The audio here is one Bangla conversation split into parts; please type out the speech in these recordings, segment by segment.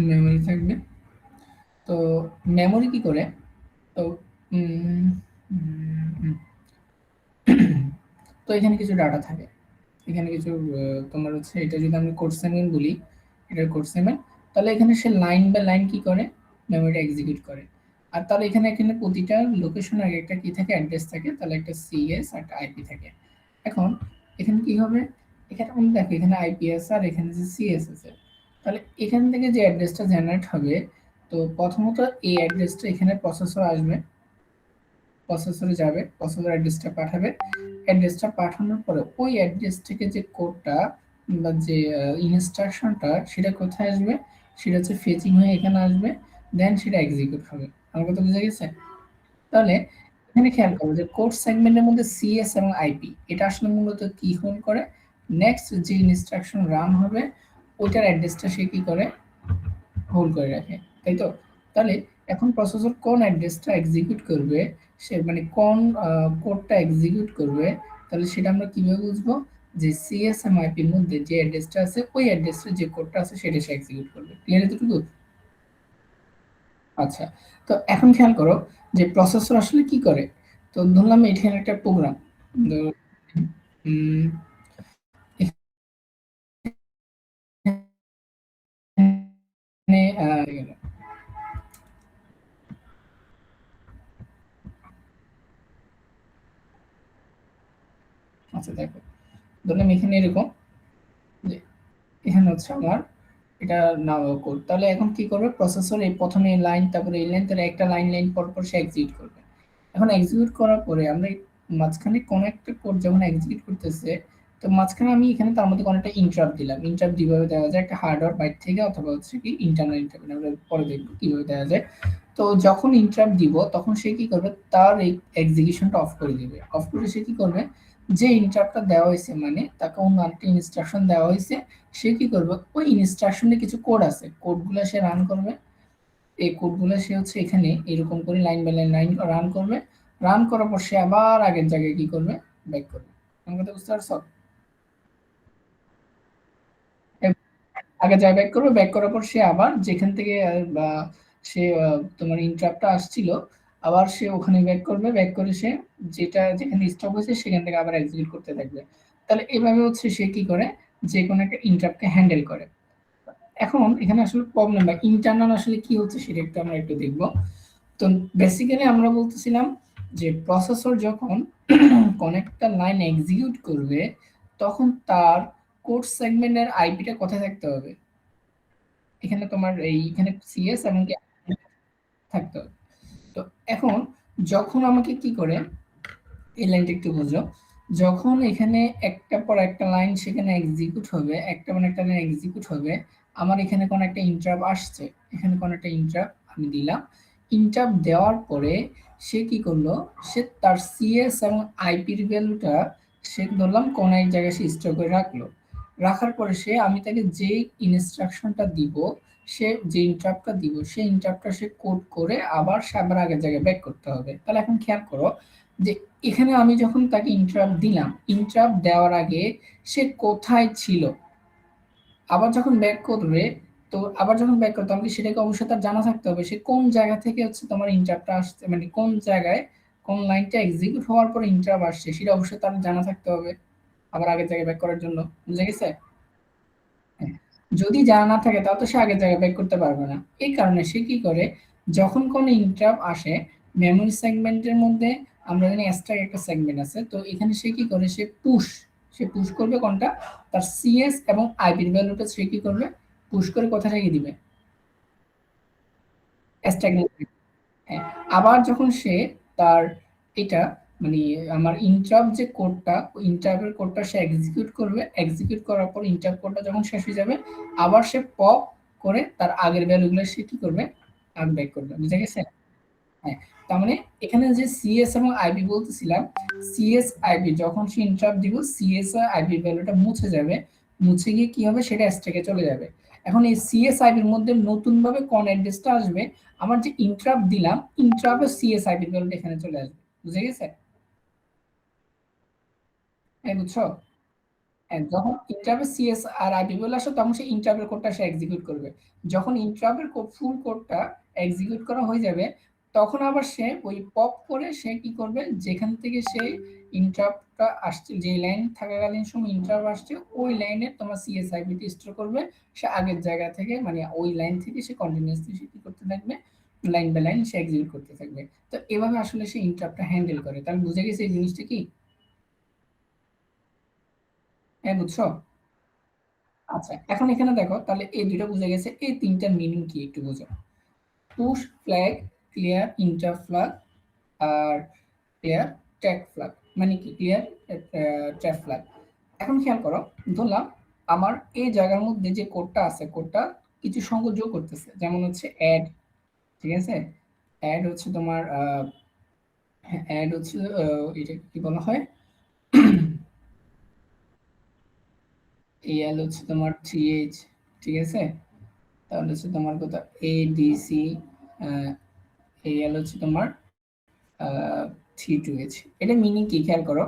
মেমোরি থাকবে। তো মেমোরি কি করে, তো উম, উম, তো এখানে কিছু ডাটা থাকে, এখানে কিছু তোমার হচ্ছে এটা যদি আমি কোড সেগমেন্ট বলি, এটার কোড সেগমেন্ট, তাহলে এখানে সে লাইন বাই লাইন কি করে, মেমোরিটা এক্সিকিউট করে। আর তাহলে এখানে এখানে প্রতিটা লোকেশন আগে একটা কি থাকে, অ্যাড্রেস থাকে, তাহলে একটা সিএস আর একটা আইপি থাকে। এখন এখানে কি হবে, এখানে আমি দেখো এখানে আইপি আছে আর এখানে যে সিএস আছে, তাহলে এখান থেকে যে অ্যাড্রেসটা জেনারেট হবে, তো প্রথমত এই অ্যাড্রেসটা এখানে প্রসেসর আসবে, প্রসেসরে যাবে, প্রসেসর অ্যাড্রেসটা পাঠাবে, অ্যাড্রেসটা পাঠানোর পরে ওই অ্যাড্রেস থেকে যে কোডটা বা যে ইনস্ট্রাকশনটা সেটা কোথায় আসবে, সেটা হচ্ছে ফেচিং হয়ে এখানে আসবে, দেন সেটা এক্সিকিউট হবে। আমার কথা বুঝা গেছে? তাহলে এখানে খেয়াল করো যে কোড সেগমেন্টের মধ্যে সিএস এবং আইপি এটা আসলে মূলত কি হোল্ড করে, নেক্সট যে ইনস্ট্রাকশন রান হবে ওইটার অ্যাড্রেসটা সে কি করে, হোল্ড করে রাখে, তাই তো? তাহলে এখন প্রসেসর কোন অ্যাড্রেসটা এক্সিকিউট করবে, সে মানে কোন কোডটা এক্সিকিউট করবে, তাহলে সেটা আমরা কিভাবে বুঝবো, যে সিএসএমআইপির মধ্যে যে অ্যাড্রেসটা আছে ওই অ্যাড্রেসে যে কোডটা আছে সেটা সে এক্সিকিউট করবে। ক্লিয়ার এতটুকু? আচ্ছা, তো এখন খেয়াল করো যে প্রসেসর আসলে কি করে। তো ধরলাম এখানে একটা প্রোগ্রাম, এখানে আচ্ছা দেখো, ধরলাম এখানে এরকম যে এখানে হচ্ছে আমার এটা নাও কোড, তাহলে এখন কি করবে প্রসেসর, এই প্রথমে এই লাইন তারপরে এই লাইন, তাহলে একটা লাইন লাইন পর পর সে এক্সিকিউট করবে। এখন এক্সিকিউট করার পরে আমরা এই মাঝখানে কোন একটা কোড যখন এক্সিকিউট করতেছে, তো মাঝখানে আমি এখানে তার মধ্যে কোনো একটা ইন্টারাপ্ট দিলাম। ইন্টারাপ্ট কিভাবে দেওয়া যায়, একটা হার্ডওয়্যার বাইট থেকে অথবা হচ্ছে কি ইন্টারনাল ইন্টারাপ্ট, আমরা পরে দেখবো কিভাবে দেওয়া যায়। তো যখন ইন্টারাপ্ট দিব তখন সে কি করবে, তার এই এক্সিকিউশনটা অফ করে দিবে। অফ করে সে কি করবে, যে ইন্টারাপ্টটা দেওয়া হয়েছে মানে তাকে অন্য আরেকটা ইনস্ট্রাকশন দেওয়া হয়েছে, সে কি করবে ওই ইনস্ট্রাকশনে কিছু কোড আছে, কোডগুলো সে রান করবে। এই কোডগুলো সে হচ্ছে এখানে এরকম করে line by line line run করবে। রান করার পর সে আবার আগের জায়গায় কি করবে, ব্যাক করবে। আমার কথা বুঝতে পারছো? আগে যা ব্যাক করবে, ব্যাক করার পর সে আবার যেখান থেকে সে তোমার ইন্টারাপ্টটা আসছিল, আবার সে ওখানে ব্যাক করবে, ব্যাক করে সে যেটা যেখানে স্টপ হয়েছে সেখান থেকে আবার এক্সিকিউট করতে থাকবে। তাহলে এভাবে হচ্ছে সে কি করে, যে কোনো একটা ইন্টারাপ্টকে হ্যান্ডেল করে। এখন এখানে আসলে প্রবলেম বা ইন্টারনাল আসলে কি হচ্ছে সেটা একটু আমরা একটু দেখবো। তো বেসিক্যালি আমরা বলতেছিলাম যে প্রসেসর যখন কোন একটা লাইন এক্সিকিউট করবে, তখন তার কোড সেগমেন্টের আইপিটা কোথায় থাকতে হবে, এখানে তোমার এইখানে সিএস এবং কি থাকতে হবে। তো এখন যখন আমাকে কি করে, এই লাইনটা একটু বুঝো, যখন এখানে একটার পর একটা লাইন সেখানে এক্সিকিউট হবে, একটা মানে একটা লাইন এক্সিকিউট হবে, আমার এখানে কোনো একটা ইন্টারাপ্ট আসছে, এখানে কোনো একটা ইন্টারাপ্ট আমি দিলাম। ইন্টারাপ্ট দেওয়ার পরে সে কি করলো, সে তার সিএস এবং আইপির ভ্যালুটা সে ধরলাম কোন এক জায়গায় সে স্টোর করে রাখলো। রাখার পরে সে আমি তাকে যে ইনস্ট্রাকশনটা দিব, সে যে ইন্টারাপ্টটা দিব সেই ইন্টারাপ্টটা সে কোড করে আবার সে আবার আগের জায়গায় ব্যাক করতে হবে। তাহলে এখন খেয়াল করো যে এখানে আমি যখন তাকে ইন্টারাপ্ট দিলাম, ইন্টারাপ্ট দেওয়ার আগে সে কোথায় ছিল, আবার যখন ব্যাক করবে, তো আবার যখন ব্যাক করতে আমাকে সেটাকে অবশ্যই তার জানা থাকতে হবে সে কোন জায়গা থেকে হচ্ছে তোমার ইন্টারাপ্টটা আসছে, মানে কোন জায়গায় কোন লাইনটা এক্সিকিউট হওয়ার পর ইন্টারাপ্ট আসছে সেটা অবশ্যই তার জানা থাকতে হবে আবার আগের জায়গায় ব্যাক করার জন্য। বুঝে গেছে? হ্যাঁ। যদি জানা না থাকে তাহলে তো সে আগের জায়গায় ব্যাক করতে পারবে না। এই কারণে সে কি করে, যখন কোনো ইন্টারাপ্ট আসে মেমোরি সেগমেন্টের মধ্যে, আমরা জানি এক্সট্রা একটা সেগমেন্ট আছে, তো এখানে সে কি করে, সে পুশ করবে কোনটা, তার সিএস এবং আইপির ভ্যালুটা সে কি করবে, পুশ করে কোথায় রেখে দিবে, স্ট্যাগনেট। হ্যাঁ। আবার যখন সে তার এটা মানে আমার ইন্টারাপ্ট যে কোডটা, ওই ইন্টারাপ্টের কোডটা সে এক্সিকিউট করবে, এক্সিকিউট করার পর ইন্টারাপ্ট কোডটা যখন শেষ হয়ে যাবে, আবার সে পপ করে তার আগের ভ্যালুগুলো সে কি করবে, ব্যাক করবে। বুঝা গেছে? হ্যাঁ। তার মানে এখানে যে সিএস এবং আইপি বলতেছিলাম, সিএস আইপি যখন সে ইন্টারাপ্ট দিব সিএস আর আইপি ভ্যালুটা মুছে যাবে, মুছে গিয়ে কি হবে সেটা স্ট্যাকে চলে যাবে। এখন এই সিএস আইপির মধ্যে নতুন ভাবে কোন অ্যাড্রেসটা আসবে, আমার যে ইন্টারাপ্ট দিলাম ইন্টারাপ্ট সিএস আইপির ভ্যালুটা এখানে চলে আসবে। বুঝে গেছে? হ্যাঁ, বুঝছো? যখন ইন্টারাপ্টে সিএস আর আইপি বলে আসে তখন সে ইন্টারাপ্টের কোডটা সে এক্সিকিউট করবে। যখন ইন্টারাপ্টের ফুল কোডটা এক্সিকিউট করা হয়ে যাবে তখন আবার সে ওই পপ করে সে কি করবে, যেখান থেকে সে ইন্টারাপ্টটা আসছে, যে লাইন থাকাকালীন সময় ইন্টারাপ্ট আসছে ওই লাইনে তোমার সিএস আইপিটি স্টোর করবে। সে আগের জায়গা থেকে মানে ওই লাইন থেকে সে কন্টিনিউয়াসলি সে কি করতে থাকবে, লাইন বাই লাইন সে এক্সিকিউট করতে থাকবে। তো এভাবে আসলে সে ইন্টারাপ্টটা হ্যান্ডেল করে। তাহলে বুঝে গেছে এই জিনিসটা কি? হ্যাঁ, বুঝছো? আচ্ছা, এখন এখানে দেখো তাহলে এই দুইটা বুঝে গেছে, এই তিনটার মিনিং কি একটু বোঝো। Push flag, clear inter flag, আর ক্লিয়ার ট্র্যাক ফ্ল্যাগ। মানে কি ক্লিয়ার ট্র্যাক ফ্ল্যাগ? এখন খেয়াল করো, ধরলাম আমার এই জায়গার মধ্যে যে কোডটা আছে, কোডটা কিছু সংখ্যা যোগ করতেছে, যেমন হচ্ছে অ্যাড, ঠিক আছে? অ্যাড হচ্ছে তোমার অ্যাড হচ্ছে এটা কি বলা হয়, এল হচ্ছে তোমার 3H, ঠিক আছে? তাহলে হচ্ছে তোমার কথা এডিসি, এল হচ্ছে তোমার 3 2H। এটা মিনিং কি খেয়াল করো,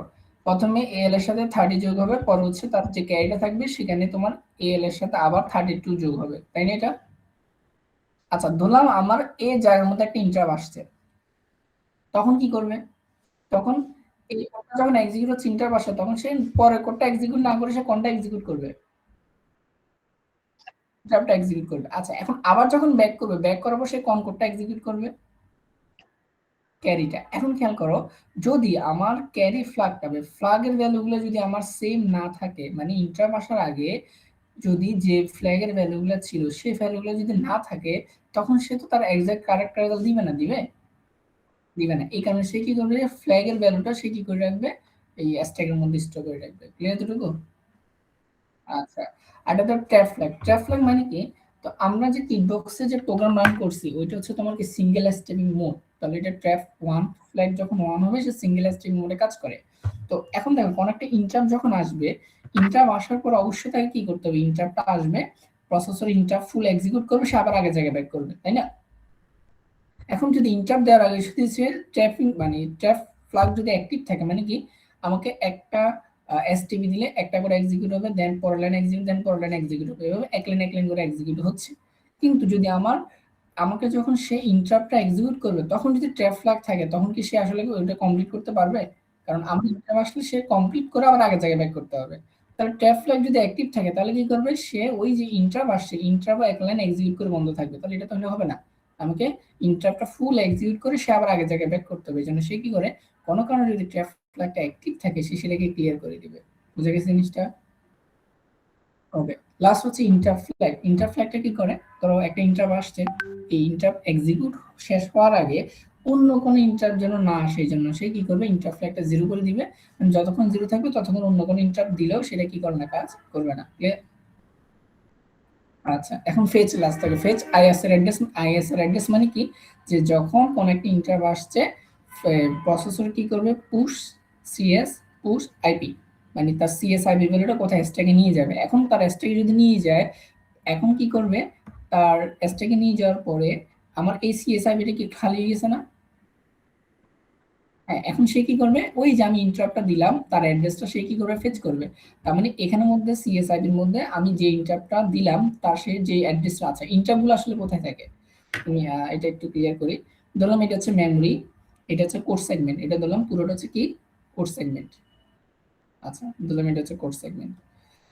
প্রথমে এল এর সাথে 30 যোগ হবে, পরে হচ্ছে তার যে ক্যারিটা থাকবে সেখানে তোমার এল এর সাথে আবার 32 যোগ হবে, তাই না এটা? আচ্ছা, ধরলাম আমার এই জায়গার মধ্যে একটা ইন্টারাপ্ট আসছে, তখন কি করবে? তখন এই কোডটা যখন এক্সিকিউট হচ্ছে, ইন্টারাপ্ট আসে, তখন সে পরের কোডটা এক্সিকিউট না করে সে কোনটা এক্সিকিউট করবে? ইন্টারাপ্টটা এক্সিকিউট করবে। আচ্ছা, এখন আবার যখন ব্যাক করবে, ব্যাক করার পর সে কোন কোডটা এক্সিকিউট করবে? ক্যারিটা। এখন খেয়াল করো, যদি আমার ক্যারি ফ্ল্যাগটা ফ্ল্যাগের ভ্যালুগুলো যদি আমার সেম না থাকে, মানে ইন্টারাপ্ট আসার আগে যদি যে ফ্ল্যাগের ভ্যালুগুলো ছিল সেই ভ্যালুগুলো যদি না থাকে, তখন সে তো তার এক্সাক্ট কারেক্ট রেজাল্ট দিবে না, দিবে? দিবে না। এই কারণে সে কি করবে, ফ্ল্যাগের ভ্যালুটা সে কি করে রাখবে, এই স্ট্যাকের মধ্যে স্টোর করে রাখবে। ক্লিয়ার এতটুকু? আচ্ছা, আর এটা তো ট্র্যাপ ফ্ল্যাগ। ট্র্যাপ ফ্ল্যাগ মানে কি? তো আমরা যে কিকবক্সে যে প্রোগ্রাম রান করছি ওইটা হচ্ছে তোমার কি সিঙ্গেল স্টেপিং মোড। তাহলে এটা ট্র্যাপ 1 ফ্ল্যাগ যখন 1 হবে সে সিঙ্গেল স্টেপিং মোডে কাজ করে। তো এখন দেখো কোন একটা ইন্টারাপ্ট যখন আসবে, ইন্টারাপ্ট আসার পর অবশ্যই তাকে কি করতে হবে, ইন্টারাপ্টটা আসবে, প্রসেসর ইন্টারাপ্ট ফুল এক্সিকিউট করবে, সে আবার আগের জায়গায় ব্যাক করবে, তাই না? এখন যদি ইন্টারাপ্ট দেওয়ার আগে যদি সে ট্র্যাপিং মানে ট্র্যাপ ফ্ল্যাগ যদি অ্যাক্টিভ থাকে, মানে কি আমাকে একটা এসটিপি দিলে একটা করে এক্সিকিউট হবে, দেন পরের লাইন এক্সিকিউট, দেন পরের লাইন এক্সিকিউট হবে, এভাবে এক লাইন করে এক্সিকিউট হচ্ছে। কিন্তু যদি আমাকে যখন সে ইন্টারাপ্টটা এক্সিকিউট করবে তখন যদি ট্র্যাপ ফ্ল্যাগ থাকে, তখন কি সে আসলে ওইটা কমপ্লিট করতে পারবে? কারণ আমার ইন্টারাপ্ট আসলে সে কমপ্লিট করে আবার আগের জায়গায় ব্যাক করতে হবে। তাহলে ট্র্যাপ ফ্ল্যাগ যদি অ্যাক্টিভ থাকে তাহলে কি করবে, সে ওই যে ইন্টারাপ্ট আসছে ইন্টারাপ্ট এক লাইন এক্সিকিউট করে বন্ধ থাকবে, তাহলে এটা তাহলে হবে না। আমাকে ইন্টারাপ্টটা ফুল এক্সিকিউট করে সে আবার আগের জায়গায় ব্যাক করতে হবে। এই জন্য সে কি করে, কোনো কারণে যদি ট্র্যাপ ফ্ল্যাগটা অ্যাক্টিভ থাকে সে সেটাকে ক্লিয়ার করে দিবে। বুঝে গেছে জিনিসটা? ওকে। লাস্ট হচ্ছে ইন্টারাপ্ট ফ্ল্যাগ। ইন্টারাপ্ট ফ্ল্যাগটা কি করে, ধরো একটা ইন্টারাপ্ট আসছে, এই ইন্টারাপ্ট এক্সিকিউট শেষ হওয়ার আগে অন্য কোনো ইন্টারাপ্ট যেন না আসে, এই জন্য সে কি করবে, ইন্টারাপ্ট ফ্ল্যাগটা 0 করে দিবে। যতক্ষণ 0 থাকবে ততক্ষণ অন্য কোনো ইন্টারাপ্ট দিলেও সেটা কি করবে না, কাজ করবে না। ক্লিয়ার? আচ্ছা, এখন ফেচ লাস্ট থাকে। ফেচ আইএস এর অ্যাড্রেস। আইএস এর অ্যাড্রেস মানে কি, যে যখন কোন একটা ইন্টারাপ্ট আসছে প্রসেসর কি করবে, পুশ সিএস, পুশ আইপি, মানে তার সিএস আইপি ভ্যালুটা কোথায় স্ট্যাকে নিয়ে যাবে। এখন তার স্ট্যাকে যদি নিয়ে যায়, এখন কি করবে, তার স্ট্যাকে নিয়ে যাওয়ার পরে আমার এই সিএস আইপিটা কি খালি হয়ে গেছে না? হ্যাঁ, এখন সে কি করবে, ওই যে আমি ইন্টারাপ্টটা দিলাম তার অ্যাড্রেসটা সে কি করবে, ফেচ করবে। তার মানে এখানের মধ্যে সিএসআইডির মধ্যে আমি যে ইন্টারাপ্টটা দিলাম তার সে যে অ্যাড্রেসটা আছে, ইন্টারাপ্টগুলো আসলে কোথায় থাকে তুমি এটা একটু ক্লিয়ার করি। ধরলাম এটা হচ্ছে মেমরি, এটা হচ্ছে কোড সেগমেন্ট, এটা ধরলাম পুরোটা হচ্ছে কি, কোড সেগমেন্ট। আচ্ছা, ধরলাম এটা হচ্ছে কোড সেগমেন্ট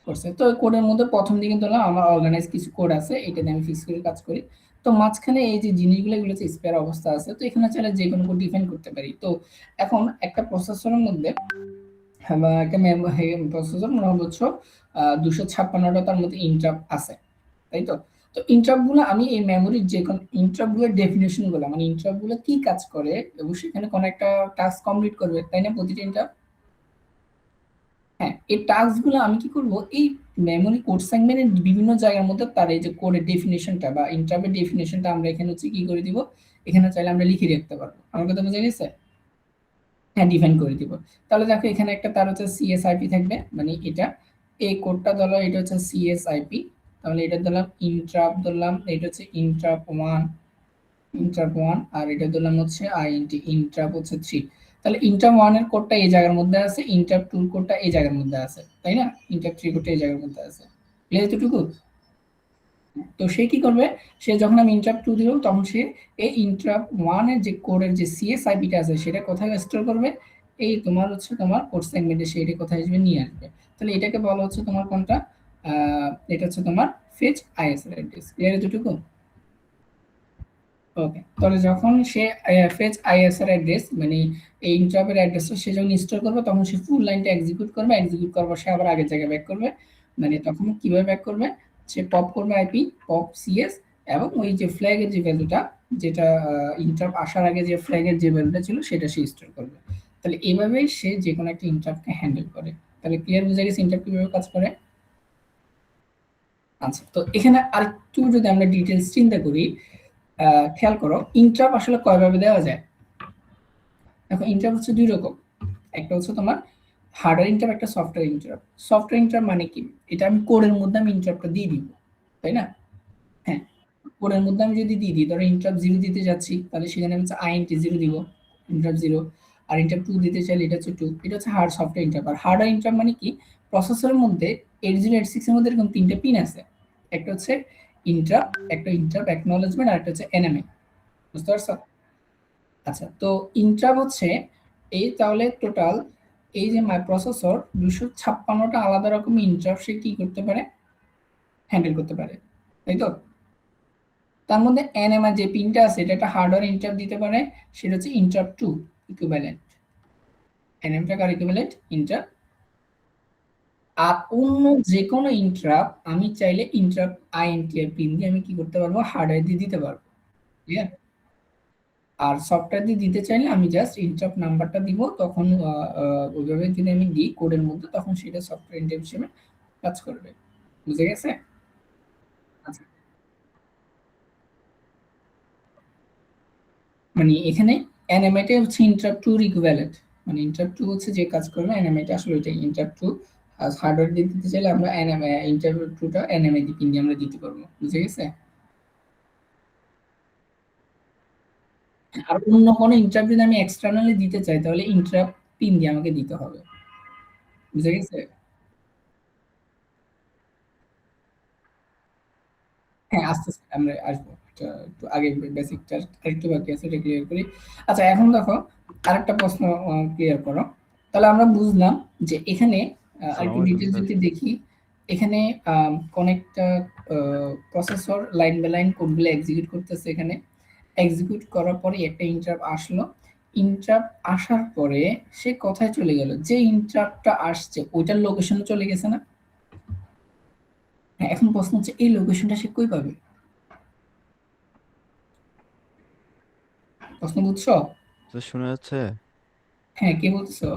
করছে। তো কোডের মধ্যে প্রথম দিকে ধরলাম আমার অর্গানাইজ কিছু কোড আছে, এটা নিয়ে আমি ফিক্স করে কাজ করি। তো মাঝখানে এই যে জিনিসগুলো এগুলো হচ্ছে স্পেয়ার অবস্থা আছে, তো এখানে চাইলে যে কোনো কোড ডিফাইন করতে পারি। তো এখন একটা প্রসেসরের মধ্যে বা একটা প্রসেসর মনে হচ্ছে 256টা তার মধ্যে ইন্টারাপ্ট আছে, তাই তো? তো ইন্টারাপ্ট গুলো আমি এই মেমোরির যে কোন ইন্টারাপ্ট গুলোর ডেফিনেশন গুলো, মানে ইন্টারাপ্ট গুলো কি কাজ করে এবং সেখানে কোন একটা টাস্ক কমপ্লিট করবে, তাই না, প্রতিটা ইন্টারাপ্ট? হ্যাঁ, এই টাস্ক গুলো আমি কি করব, এই মেমোরি কোড সেগমেন্টের বিভিন্ন জায়গার মধ্যে তার এই যে কোডের ডেফিনেশনটা বা ইন্টারাপ্টের ডেফিনেশনটা আমরা এখানে হচ্ছে কি করে দিব, এখানে চাইলে আমরা লিখে রাখতে পারবো। আমার কথা বোঝা গেছে? হ্যাঁ, ডিফাইন করে দিব। তাহলে দেখো এখানে একটা তার হচ্ছে সিএসআইপি থাকবে, মানে এটা এই কোডটা ধরলাম এটা হচ্ছে সিএসআইপি, তাহলে এটা ধরলাম ইন্টারাপ্ট, ধরলাম এটা হচ্ছে ইন্টারাপ্ট 1, ইন্টারাপ্ট 1, আর এটা ধরলাম হচ্ছে আইএনটি ইন্টারাপ্ট হচ্ছে 3। তাহলে ইন্টার 1 এর কোডটা এই জায়গার মধ্যে আছে, ইন্টার 2 এর কোডটা এই জায়গার মধ্যে আছে, তাই না? ইন্টার 3 কোডটা এই জায়গার মধ্যে আছে। ক্লিয়ার এতটুকু? তো সে কি করবে, সে যখন আমি ইন্টারাপ্ট 2 দিব তখন সে এই ইন্টারাপ্ট 1 এর যে কোডের যে সিএস আইপিটা আছে সেটা কোথায় স্টোর করবে, এই তোমার হচ্ছে তোমার কোড সেগমেন্টে সেটা কোথায় আসবে নিয়ে আসবে। তাহলে এটাকে বলা হচ্ছে তোমার কোনটা, এটা হচ্ছে তোমার ফেচ আইএসআর অ্যাড্রেস। ক্লিয়ার এতটুকু? ওকে, তাহলে যখন সে ফেচ আইএসআর অ্যাড্রেস মানে এই ইন্টারাপ্টের অ্যাড্রেসটা সে যখন স্টোর করবে তখন সে ফুল লাইনটা এক্সিকিউট করবে, এক্সিকিউট করার পর সে আবার আগের জায়গায় ব্যাক করবে। মানে তখন কিভাবে ব্যাক করবে, সে পপ করবে আইপি, পপ সিএস, এবং ওই যে ফ্ল্যাগের যে ভ্যালুটা, যেটা ইন্টারাপ্ট আসার আগে যে ফ্ল্যাগের যে ভ্যালুটা ছিল সেটা সে স্টোর করবে। তাহলে এইভাবেই সে যে কোনো একটা ইন্টারাপ্টকে হ্যান্ডেল করে। তাহলে ক্লিয়ার বুঝে গেছে ইন্টারাপ্ট কিভাবে কাজ করে? আচ্ছা, তো এখানে আরেকটু যদি আমরা ডিটেলস চিন্তা করি, খেয়াল করো ইন্টারাপ্ট আসলে কয়ভাবে দেওয়া যায়। দেখো ইন্টারাপ্ট হচ্ছে দুই রকম, একটা হচ্ছে তোমার হার্ডওয়্যার ইন্টারাপ্ট, একটা সফটওয়্যার ইন্টারাপ্ট। সফটওয়্যার ইন্টারাপ্ট মানে কি, এটা আমি কোডের মধ্যে আমি ইন্টারাপ্টটা দিয়ে দিব, তাই না? হ্যাঁ, কোডের মধ্যে আমি যদি দিয়ে দিই, ধরো ইন্টারাপ্ট 0 দিতে যাচ্ছি তাহলে সেখানে আমি হচ্ছে আইএনটি 0 দিব, ইন্টারাপ্ট 0। আর ইন্টারাপ্ট 2 দিতে চাইলে এটা হচ্ছে 2। এটা হচ্ছে হার্ড সফটওয়্যার ইন্টারাপ্ট। আর হার্ডওয়্যার ইন্টারাপ্ট মানে কি, প্রসেসরের মধ্যে 8086 এর মধ্যে এরকম তিনটে পিন আছে, একটা হচ্ছে ইন্টারাপ্ট, একটা ইন্টারাপ্ট অ্যাকনলেজমেন্ট, আর একটা হচ্ছে এনএমএ। বুঝতে পারছো? আচ্ছা, তো ইন্টারাপ্ট হচ্ছে এই, তাহলে টোটাল এই যে মাই প্রসেসর 256টা আলাদা রকম ইন্টারাপ্ট সে কি করতে পারে, হ্যান্ডেল করতে পারে, তাই তো? তার মধ্যে এনএমআই যে পিনটা আছে এটা একটা হার্ডওয়্যার ইন্টারাপ্ট দিতে পারে, সেটা হচ্ছে ইন্টারাপ্ট 2 ইকুইভ্যালেন্ট। এনএমটা কার ইকুইভ্যালেন্ট? ইন্টারাপ্ট। আর অন্য যে কোনো ইন্টারাপ্ট আমি চাইলে ইন্টারাপ্ট আইএনটিআর পিন দিয়ে আমি কি করতে পারবো, হার্ডওয়্যার দিয়ে দিতে পারবো। ক্লিয়ার? আর সফটওয়্যার দিয়ে দিতে চাইলে আমি জাস্ট ইন্টারাপ্ট নাম্বারটা দিব, তখন ওইভাবে যদি আমি দিই কোডের মধ্যে তখন সেটা সফটওয়্যার ইন্টারাপ্ট হিসেবে কাজ করবে। বুঝে গেছে? আচ্ছা, মানে এখানে অ্যানিমেটে হচ্ছে ইন্টারাপ্ট টু ইকুইভ্যালেন্ট, মানে ইন্টারাপ্ট টু হচ্ছে যে কাজ করবে অ্যানিমেটে আসলে ওইটাই ইন্টারাপ্ট টু। আর হার্ডওয়্যার দিয়ে দিতে চাইলে আমরা ইন্টারাপ্ট টুটা অ্যানিমে পিন দিয়ে আমরা দিতে পারবো। বুঝে গেছে? আর অন্য কোনো ইন্টারাপ্ট যদি আমি এক্সটার্নালি দিতে চাই তাহলে ইন্টারাপ্ট পিন দিয়ে আমাকে দিতে হবে। বুঝে গেছে? হ্যাঁ, আস্তে, আস্তে আমরা আসবো। এটা একটু আগে বেসিকটা আরেকটু বাকি আছে, এটা ক্লিয়ার করি। আচ্ছা, এখন দেখো আরেকটা প্রশ্ন ক্লিয়ার করো। তাহলে আমরা বুঝলাম যে এখানে আসসালামু আরেকটু আলাইকুম ডিটেইলস স্যার। যদি দেখি, এখানে কোন একটা প্রসেসর লাইন বাই লাইন কোডগুলো এক্সিকিউট করতেছে এখানে। এক্সিকিউট করার পরে একটা ইন্টারাপ্ট আসলো। ইন্টারাপ্ট আসার পরে সে কোথায় চলে গেল? যে ইন্টারাপ্টটা আসছে ওইটার লোকেশনে চলে গেছে না? হ্যাঁ, এখন প্রশ্ন হচ্ছে এই লোকেশনটা সে কই পাবে? প্রশ্ন বুঝছো? স্যার শোনা যাচ্ছে? হ্যাঁ, কে বলছো?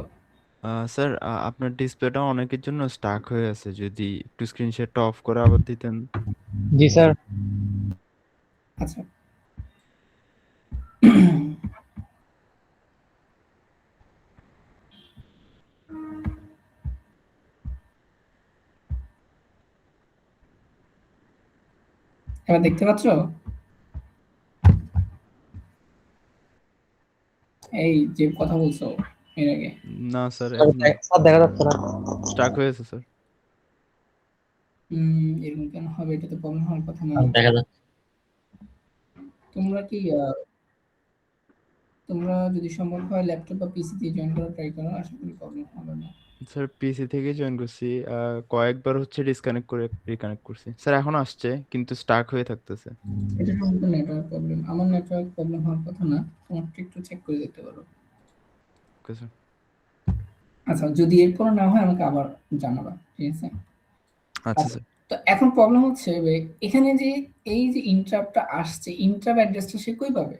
স্যার আপনার ডিসপ্লেটা অনেকের জন্য স্টাক হয়ে আছে, যদি একটু স্ক্রিন শেয়ারটা অফ করে আবার দিতেন। জি স্যার। আচ্ছা, এবার দেখতে পাচ্ছ এই যে কথা বলছো এর আগে? না স্যার, স্যার এখনো স্যার দেখা যাচ্ছে না। স্টাক হয়েছে স্যার। এরকম কেন হবে? এটা তো প্রবলেম হওয়ার কথা না। স্যার দেখা যাচ্ছে। তোমরা কি তোমরা যদি সম্ভব হয় ল্যাপটপ বা পিসি দিয়ে জয়েন করার ট্রাই করো, আশা করি প্রবলেম হবে না। স্যার পিসি থেকে জয়েন করছি, কয়েকবার হচ্ছে ডিসকানেক্ট করে রিকানেক্ট করছি স্যার, এখন আসছে কিন্তু স্টাক হয়ে থাকতেছে। এটা সম্ভবত নেটওয়ার্ক প্রবলেম, আমার নেটওয়ার্ক প্রবলেম হওয়ার কথা না। তোমারটা একটু চেক করে দেখতে পারো। Okay sir. আচ্ছা, যদি এরপর না হয় আমাকে আবার জানাবা, ঠিক আছে? আচ্ছা আচ্ছা, স্যার। তো এখন প্রবলেম হচ্ছে যে এখানে যে এই যে ইন্টারাপ্টটা আসছে, ইন্টারাপ্ট অ্যাড্রেসটা সে কই পাবে,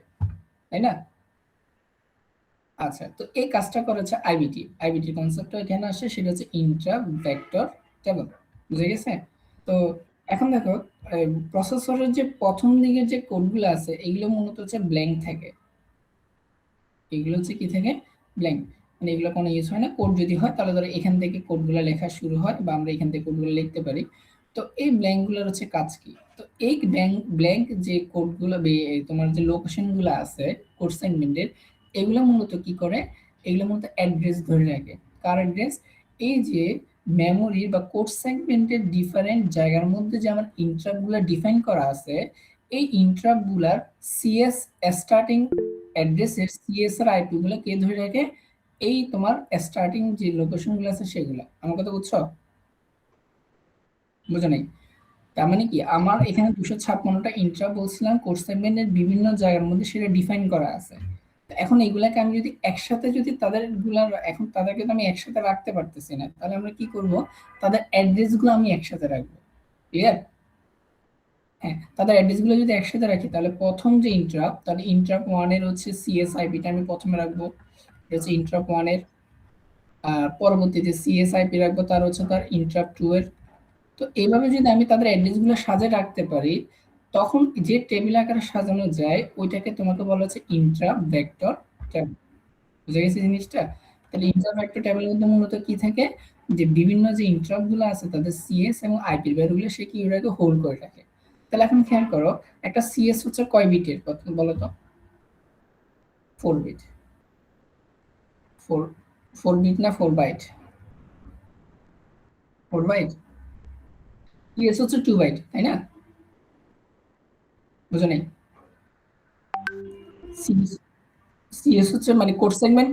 তাই না? আচ্ছা, তো এই কাজটা করেছে আইবিটি। আইবিটির কনসেপ্টটা এখানে আসে, সেটা হচ্ছে ইন্ট্রা ভেক্টর টেবল। বুঝে গেছে? তো এখন দেখো প্রসেসরের যে প্রথম দিকের যে কোডগুলো আছে এগুলো মূলত হচ্ছে ব্ল্যাঙ্ক থাকে। এগুলো হচ্ছে কি থাকে? ব্ল্যাঙ্ক। মানে এগুলো কোনো ইউজ হয় না। কোড যদি হয় তাহলে ধরো এখান থেকে কোডগুলো লেখা শুরু হয় বা আমরা এখান থেকে কোডগুলো লিখতে পারি। তো এই ব্ল্যাঙ্কগুলোর হচ্ছে কাজ কি? তো এই ব্ল্যাঙ্ক যে কোডগুলো তোমার যে লোকেশনগুলো আছে কোড সেগমেন্টের, এগুলো মূলত কি করে? এগুলোর মধ্যে অ্যাড্রেস ধরে রাখে। কার অ্যাড্রেস? এই যে মেমোরি বা কোড সেগমেন্টের ডিফারেন্ট জায়গার মধ্যে যে আমার ইন্টারাপ্টগুলো ডিফাইন করা আছে, এই ইন্টারাপ্টগুলার সিএস স্টার্টিং অ্যাড্রেসের সিএস আর আইপি গুলো কে ধরে রাখে? এই তোমার স্টার্টিং যে লোকেশনগুলো আছে সেগুলো। আমার কথা বুঝছো? বুঝো নাই? তার মানে কি, আমার এখানে 256টা ইন্ট্রা বলছিলাম কোড সেগমেন্টের বিভিন্ন জায়গার মধ্যে সেটা ডিফাইন করা আছে। এখন এইগুলাকে আমি যদি একসাথে যদি এখন তাদেরকে তো আমি একসাথে রাখতে পারতেছি না, তাহলে আমরা কি করব? তাদের অ্যাড্রেস গুলো আমি একসাথে রাখবো। ক্লিয়ার? হ্যাঁ, তাদের অ্যাড্রেস গুলো যদি একসাথে রাখি তাহলে প্রথম যে ইন্টারাপ্ট, তাহলে ইন্টারাপ্ট 1 এর হচ্ছে সিএস আইপিটা আমি প্রথমে রাখবো, এটা হচ্ছে ইন্টারাপ্ট 1 এর। আর পরবর্তীতে সিএস আইপি রাখবো তার হচ্ছে তার ইন্টারাপ্ট 2 এর। তো এইভাবে যদি আমি তাদের অ্যাড্রেস গুলো সাজিয়ে রাখতে পারি, তখন যে টেবিল আকারে সাজানো যায় ওইটাকে তোমাকে বলা হচ্ছে ইন্ট্রা ভেক্টর টেবিল। বুঝে গেছে জিনিসটা? তাহলে ইন্ট্রা ভেক্টর টেবিলের মধ্যে মূলত কি থাকে, যে বিভিন্ন যে ইন্টারাপ্ট গুলো আছে তাদের সিএস এবং আইপি ভ্যালুগুলো সে কি ওটাকে হোল্ড করে রাখে। তাহলে এখন খেয়াল করো, একটা সিএস হচ্ছে কয় বিটের কথা বলো তো? 4 বিট। 4 বিট না 4 বাইট? 4 বাইট। সিএস হচ্ছে 2 বাইট, তাই না? বুঝো নাই? সিএস হচ্ছে মানে কোড সেগমেন্ট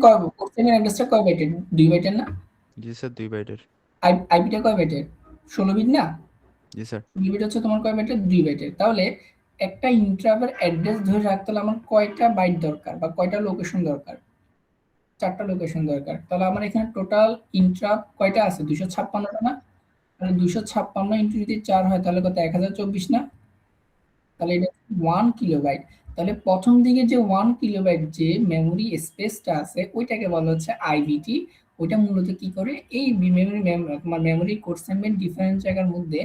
অ্যাড্রেসটা কয় বাইটের? 2 বাইটের না? জি স্যার 2 বাইটের। আইপিটা কয় বাইটের? 16 বিট না? জি স্যার। 16 বিট হচ্ছে তোমার কয় বাইটের? 2 বাইটের। তাহলে একটা ইন্টারাপ্টের অ্যাড্রেস ধরে রাখতে হলে আমার কয়টা বাইট দরকার বা কয়টা লোকেশন দরকার? 4টা লোকেশন দরকার। তাহলে আমার এখানে টোটাল ইন্টারাপ্ট কয়টা আছে? 256টা না? তাহলে 256 ইন্টু যদি 4 হয় তাহলে কত? 1024 না? তাহলে এটা 1 কিলোবাইট। তাহলে প্রথম দিকে যে 1 কিলোবাইট যে মেমোরি স্পেসটা আছে ওইটাকে বলা হচ্ছে আইবিটি। ওইটা মূলত কি করে, এই তোমার মেমোরি কোড সেগমেন্ট ডিফারেন্ট জায়গার মধ্যে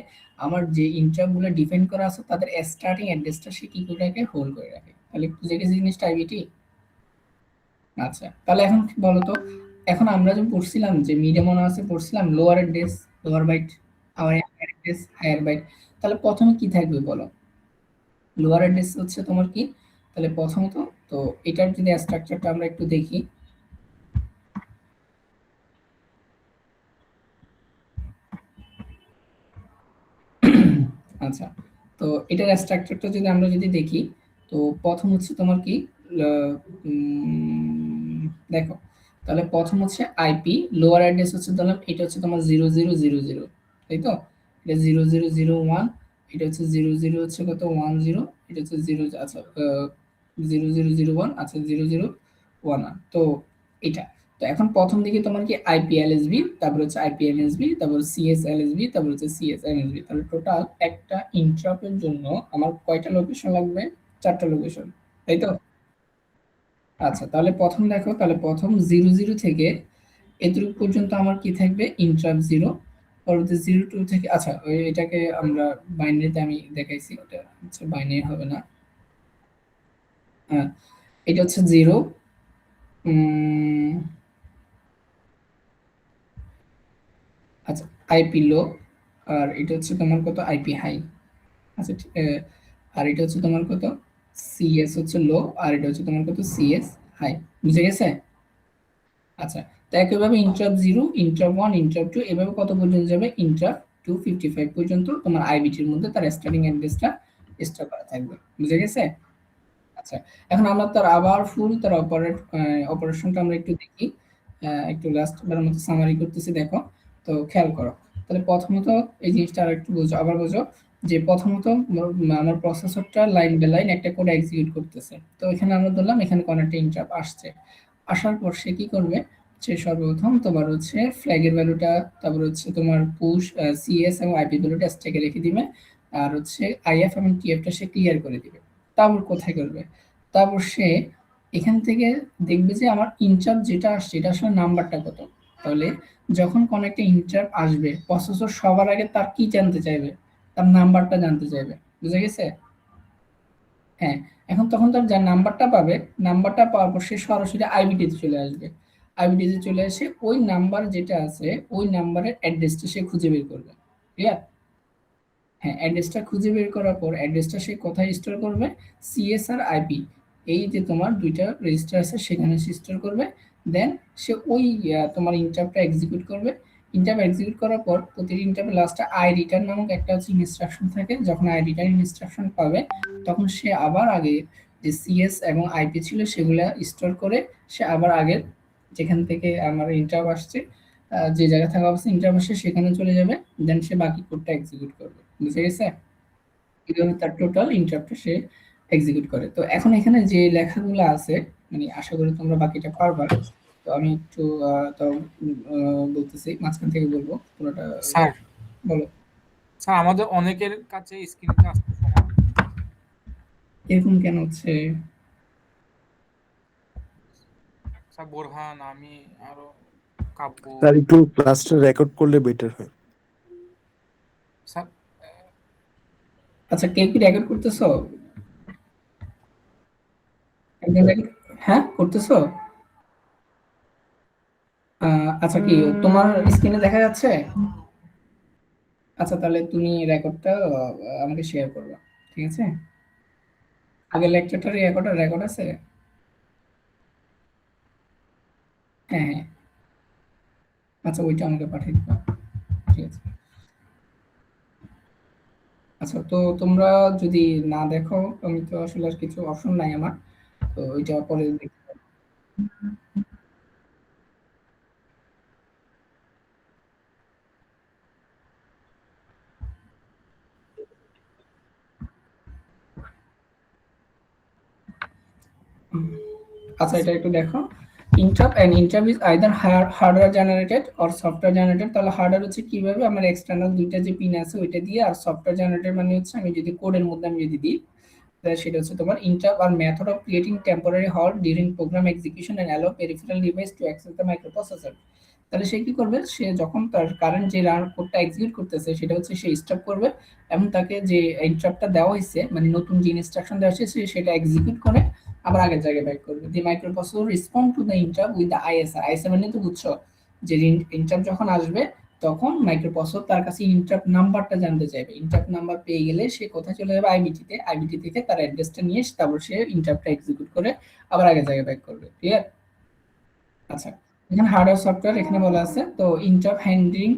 আমার যে ইন্টারাপ্টগুলো ডিফাইন করা আছে তাদের স্টার্টিং অ্যাড্রেসটা সে কি করে রাখে? হোল্ড করে রাখে। তাহলে বুঝে গেছে জিনিসটা আইবিটি? আচ্ছা, তাহলে এখন বলো তো, এখন আমরা যে পড়ছিলাম যে মিডে মনে আছে পড়ছিলাম লোয়ার অ্যাড্রেস, লোয়ার বাইট, আবার অ্যাড্রেস হায়ার বাইট। তাহলে প্রথমে কি থাকবে বলো? লোয়ার অ্যাড্রেস হচ্ছে তোমার কি? তাহলে প্রথমত তো এটার যদি স্ট্রাকচারটা আমরা একটু দেখি। আচ্ছা, তো এটার স্ট্রাকচারটা যদি আমরা দেখি, তো প্রথম হচ্ছে তোমার কি, দেখো, তাহলে প্রথম হচ্ছে আইপি, লোয়ার অ্যাড্রেস হচ্ছে ধরলাম এটা হচ্ছে তোমার 0000, তাই তো? এটা 0001, এটা হচ্ছে 00 হচ্ছে কত 10, এটা হচ্ছে 0, আচ্ছা 0001, আচ্ছা 0011। তো এটা, তো এখন প্রথম দিকে তোমার কি আইপিএলএসবি, তারপর হচ্ছে আইপিএলএসবি, তারপর সিএসএলএসবি, তারপর হচ্ছে সিএসএলএসবি। তাহলে টোটাল একটা ইন্টারাপ্টের জন্য আমার কয়টা লোকেশন লাগবে? 4টা লোকেশন, তাই তো? আচ্ছা, তাহলে প্রথম দেখো, তাহলে প্রথম 00 থেকে এতটুকু পর্যন্ত আমার কি থাকবে? ইন্টারাপ্ট 0। পরবর্তী 02 থেকে, আচ্ছা এটাকে আমরা বাইনারিতে আমি দেখাইছি, ওটা হচ্ছে বাইনারি হবে না। হ্যাঁ, এটা হচ্ছে 0, আচ্ছা আইপি লো, আর এটা হচ্ছে তোমার কত? IP high. আচ্ছা আর এটা হচ্ছে তোমার কত? সিএস হচ্ছে লো, আর এটা হচ্ছে তোমার কত? CS high. বুঝে গেছে? আচ্ছা, তো একইভাবে ইন্টারাপ্ট 0, ইন্টারাপ্ট 1, ইন্টারাপ্ট 2 এভাবে কত পর্যন্ত যাবে? ইন্টারাপ্ট 255 পর্যন্ত তোমার আইবিটির মধ্যে তার স্টার্টিং অ্যাড্রেসটা স্টোর করা থাকবে। বুঝে গেছে? আচ্ছা, এখন আমরা তার আবার ফুল তার অপারেশনটা আমরা একটু দেখি। একটু লাস্ট বারের মতো সামারি করতেছি, দেখো। তো খেয়াল করো, তাহলে প্রথমত এই জিনিসটা আর একটু বোঝো, আবার বোঝো, যে প্রথমত আমার প্রসেসরটা লাইন বাই লাইন একটা কোড এক্সিকিউট করতেছে। তো এখানে আমরা ধরলাম এখানে কোনো একটা ইন্টারাপ্ট আসছে, আসার পর সে কি করবে? সে সর্বপ্রথম তোমার হচ্ছে ফ্ল্যাগের ভ্যালুটা, তারপর হচ্ছে তোমার পুশ সিএস এবং আইপি ভ্যালুটা স্ট্যাকে রেখে দিবে, আর হচ্ছে আইএফ এবং টিএফটা সে ক্লিয়ার করে দিবে। তারপর কোথায় করবে? তারপর সে এখান থেকে দেখবে যে আমার ইন্টারাপ্ট যেটা আসছে এটা আসলে নাম্বারটা কত। তাহলে যখন কোন একটা ইন্টারাপ্ট আসবে, প্রসেসর সবার আগে তার কি জানতে চাইবে? তার নাম্বারটা জানতে চাইবে। বুঝে গেছে? হ্যাঁ, এখন তখন তার যার নাম্বারটা পাবে, নাম্বারটা পাওয়ার পর সে সরাসরি আইবিটিতে চলে আসবে। আইবিটিতে চলে এসে ওই নাম্বার যেটা আছে ওই নাম্বারের অ্যাড্রেসটা সে খুঁজে বের করবে। ক্লিয়ার? হ্যাঁ, অ্যাড্রেসটা খুঁজে বের করার পর অ্যাড্রেসটা সে কোথায় স্টোর করবে? সিএস আর আইপি, এই যে তোমার দুইটা রেজিস্টার আছে সেখানে সে স্টোর করবে। দেন সে ওই তোমার ইন্টারাপ্টটা এক্সিকিউট করবে। ইন্টারাপ্ট এক্সিকিউট করার পর প্রতিটি ইন্টারাপ্টের লাস্টে আই রিটার্ন নামক একটা হচ্ছে ইনস্ট্রাকশন থাকে। যখন আই রিটার্ন ইনস্ট্রাকশন পাবে তখন সে আবার আগে যে সিএস এবং আইপি ছিল সেগুলা স্টোর করে সে আবার আগের যেখান থেকে আমার ইন্টারাপ্ট আসছে যে জায়গায় থাকা অবস্থা ইন্টারাপ্ট আসছে সেখানে চলে যাবে। দেন সে বাকি কোডটা এক্সিকিউট করবে। বুঝে গেছে? এইভাবে তার টোটাল ইন্টারাপ্টটা সে এক্সিকিউট করে। তো এখন এখানে যে লেখাগুলো আছে মানে আশা করি তোমরা বাকিটা পারবা। তো আমি একটু তাও বলতেছি, মাঝখান থেকে বলবো পুরোটা। স্যার বলো। স্যার আমাদের অনেকের কাছে স্ক্রিনটা আসতেছে না। এরকম কেন হচ্ছে? স্যার বোরহান, আমি, আরো কাব্য। স্যার একটু ক্লাসটা রেকর্ড করলে বেটার হয়। স্যার আচ্ছা, কে কি রেকর্ড করতেছো? একজন record- হ্যাঁ করতেছো? আচ্ছা, কি তোমার স্ক্রিনে দেখা যাচ্ছে? আচ্ছা, তাহলে তুমি রেকর্ডটা আমাকে শেয়ার করবে, ঠিক আছে? আগের লেকচারটার রেকর্ড আছে? হ্যাঁ হ্যাঁ। আচ্ছা, ওইটা আমাকে পাঠিয়ে দিবা, ঠিক আছে? আচ্ছা, তো তোমরা যদি না দেখো আমি তো আসলে আর কিছু অপশন নাই আমার, তো ওইটা পরে দেখতে পারো। আচ্ছা, এটা একটু দেখো। Interrupt and interrupt is either hardware generated or software generated. তাহলে হার্ডওয়্যার হচ্ছে কিভাবে আমার এক্সটার্নাল দুইটা যে পিন আছে ওইটা দিয়ে, আর সফটওয়্যার জেনারেটেড মানে হচ্ছে আমি যদি কোডের মধ্যে আমি যদি দিই তাহলে সেটা হচ্ছে তোমার interrupt are method of creating temporary halt during program execution and allow peripheral device to access the microprocessor. তাহলে সে কি করবে, সে যখন তার কারেন্ট যে রান কোডটা এক্সিকিউট করতেছে সেটা হচ্ছে সে স্টপ করবে এবং তাকে যে ইন্টারাপ্টটা দেওয়া হয়েছে মানে নতুন যে ইনস্ট্রাকশন দেওয়া হয়েছে সেটা এক্সিকিউট করে আবার আগের জায়গায় ব্যাক করবে। The microprocessor respond to the interrupt with the ISR. ISR মানে তো বুঝছো যে ইন্টারাপ্ট যখন আসবে তখন মাইক্রোপ্রসেসর তার কাছে ইন্টারাপ্ট নাম্বারটা জানতে চাইবে। ইন্টারাপ্ট নাম্বার পেয়ে গেলে সে কোথায় চলে যাবে, আইবিটিতে। আইবিটি থেকে তার অ্যাড্রেসটা নিয়ে তারপর সে ইন্টারাপ্টটা এক্সিকিউট করে আবার আগের জায়গায় ব্যাক করবে। ক্লিয়ার? আচ্ছা, এখানে হার্ডওয়্যার সফটওয়্যার এখানে বলা আছে। তো ইন্টারাপ্ট হ্যান্ডলিং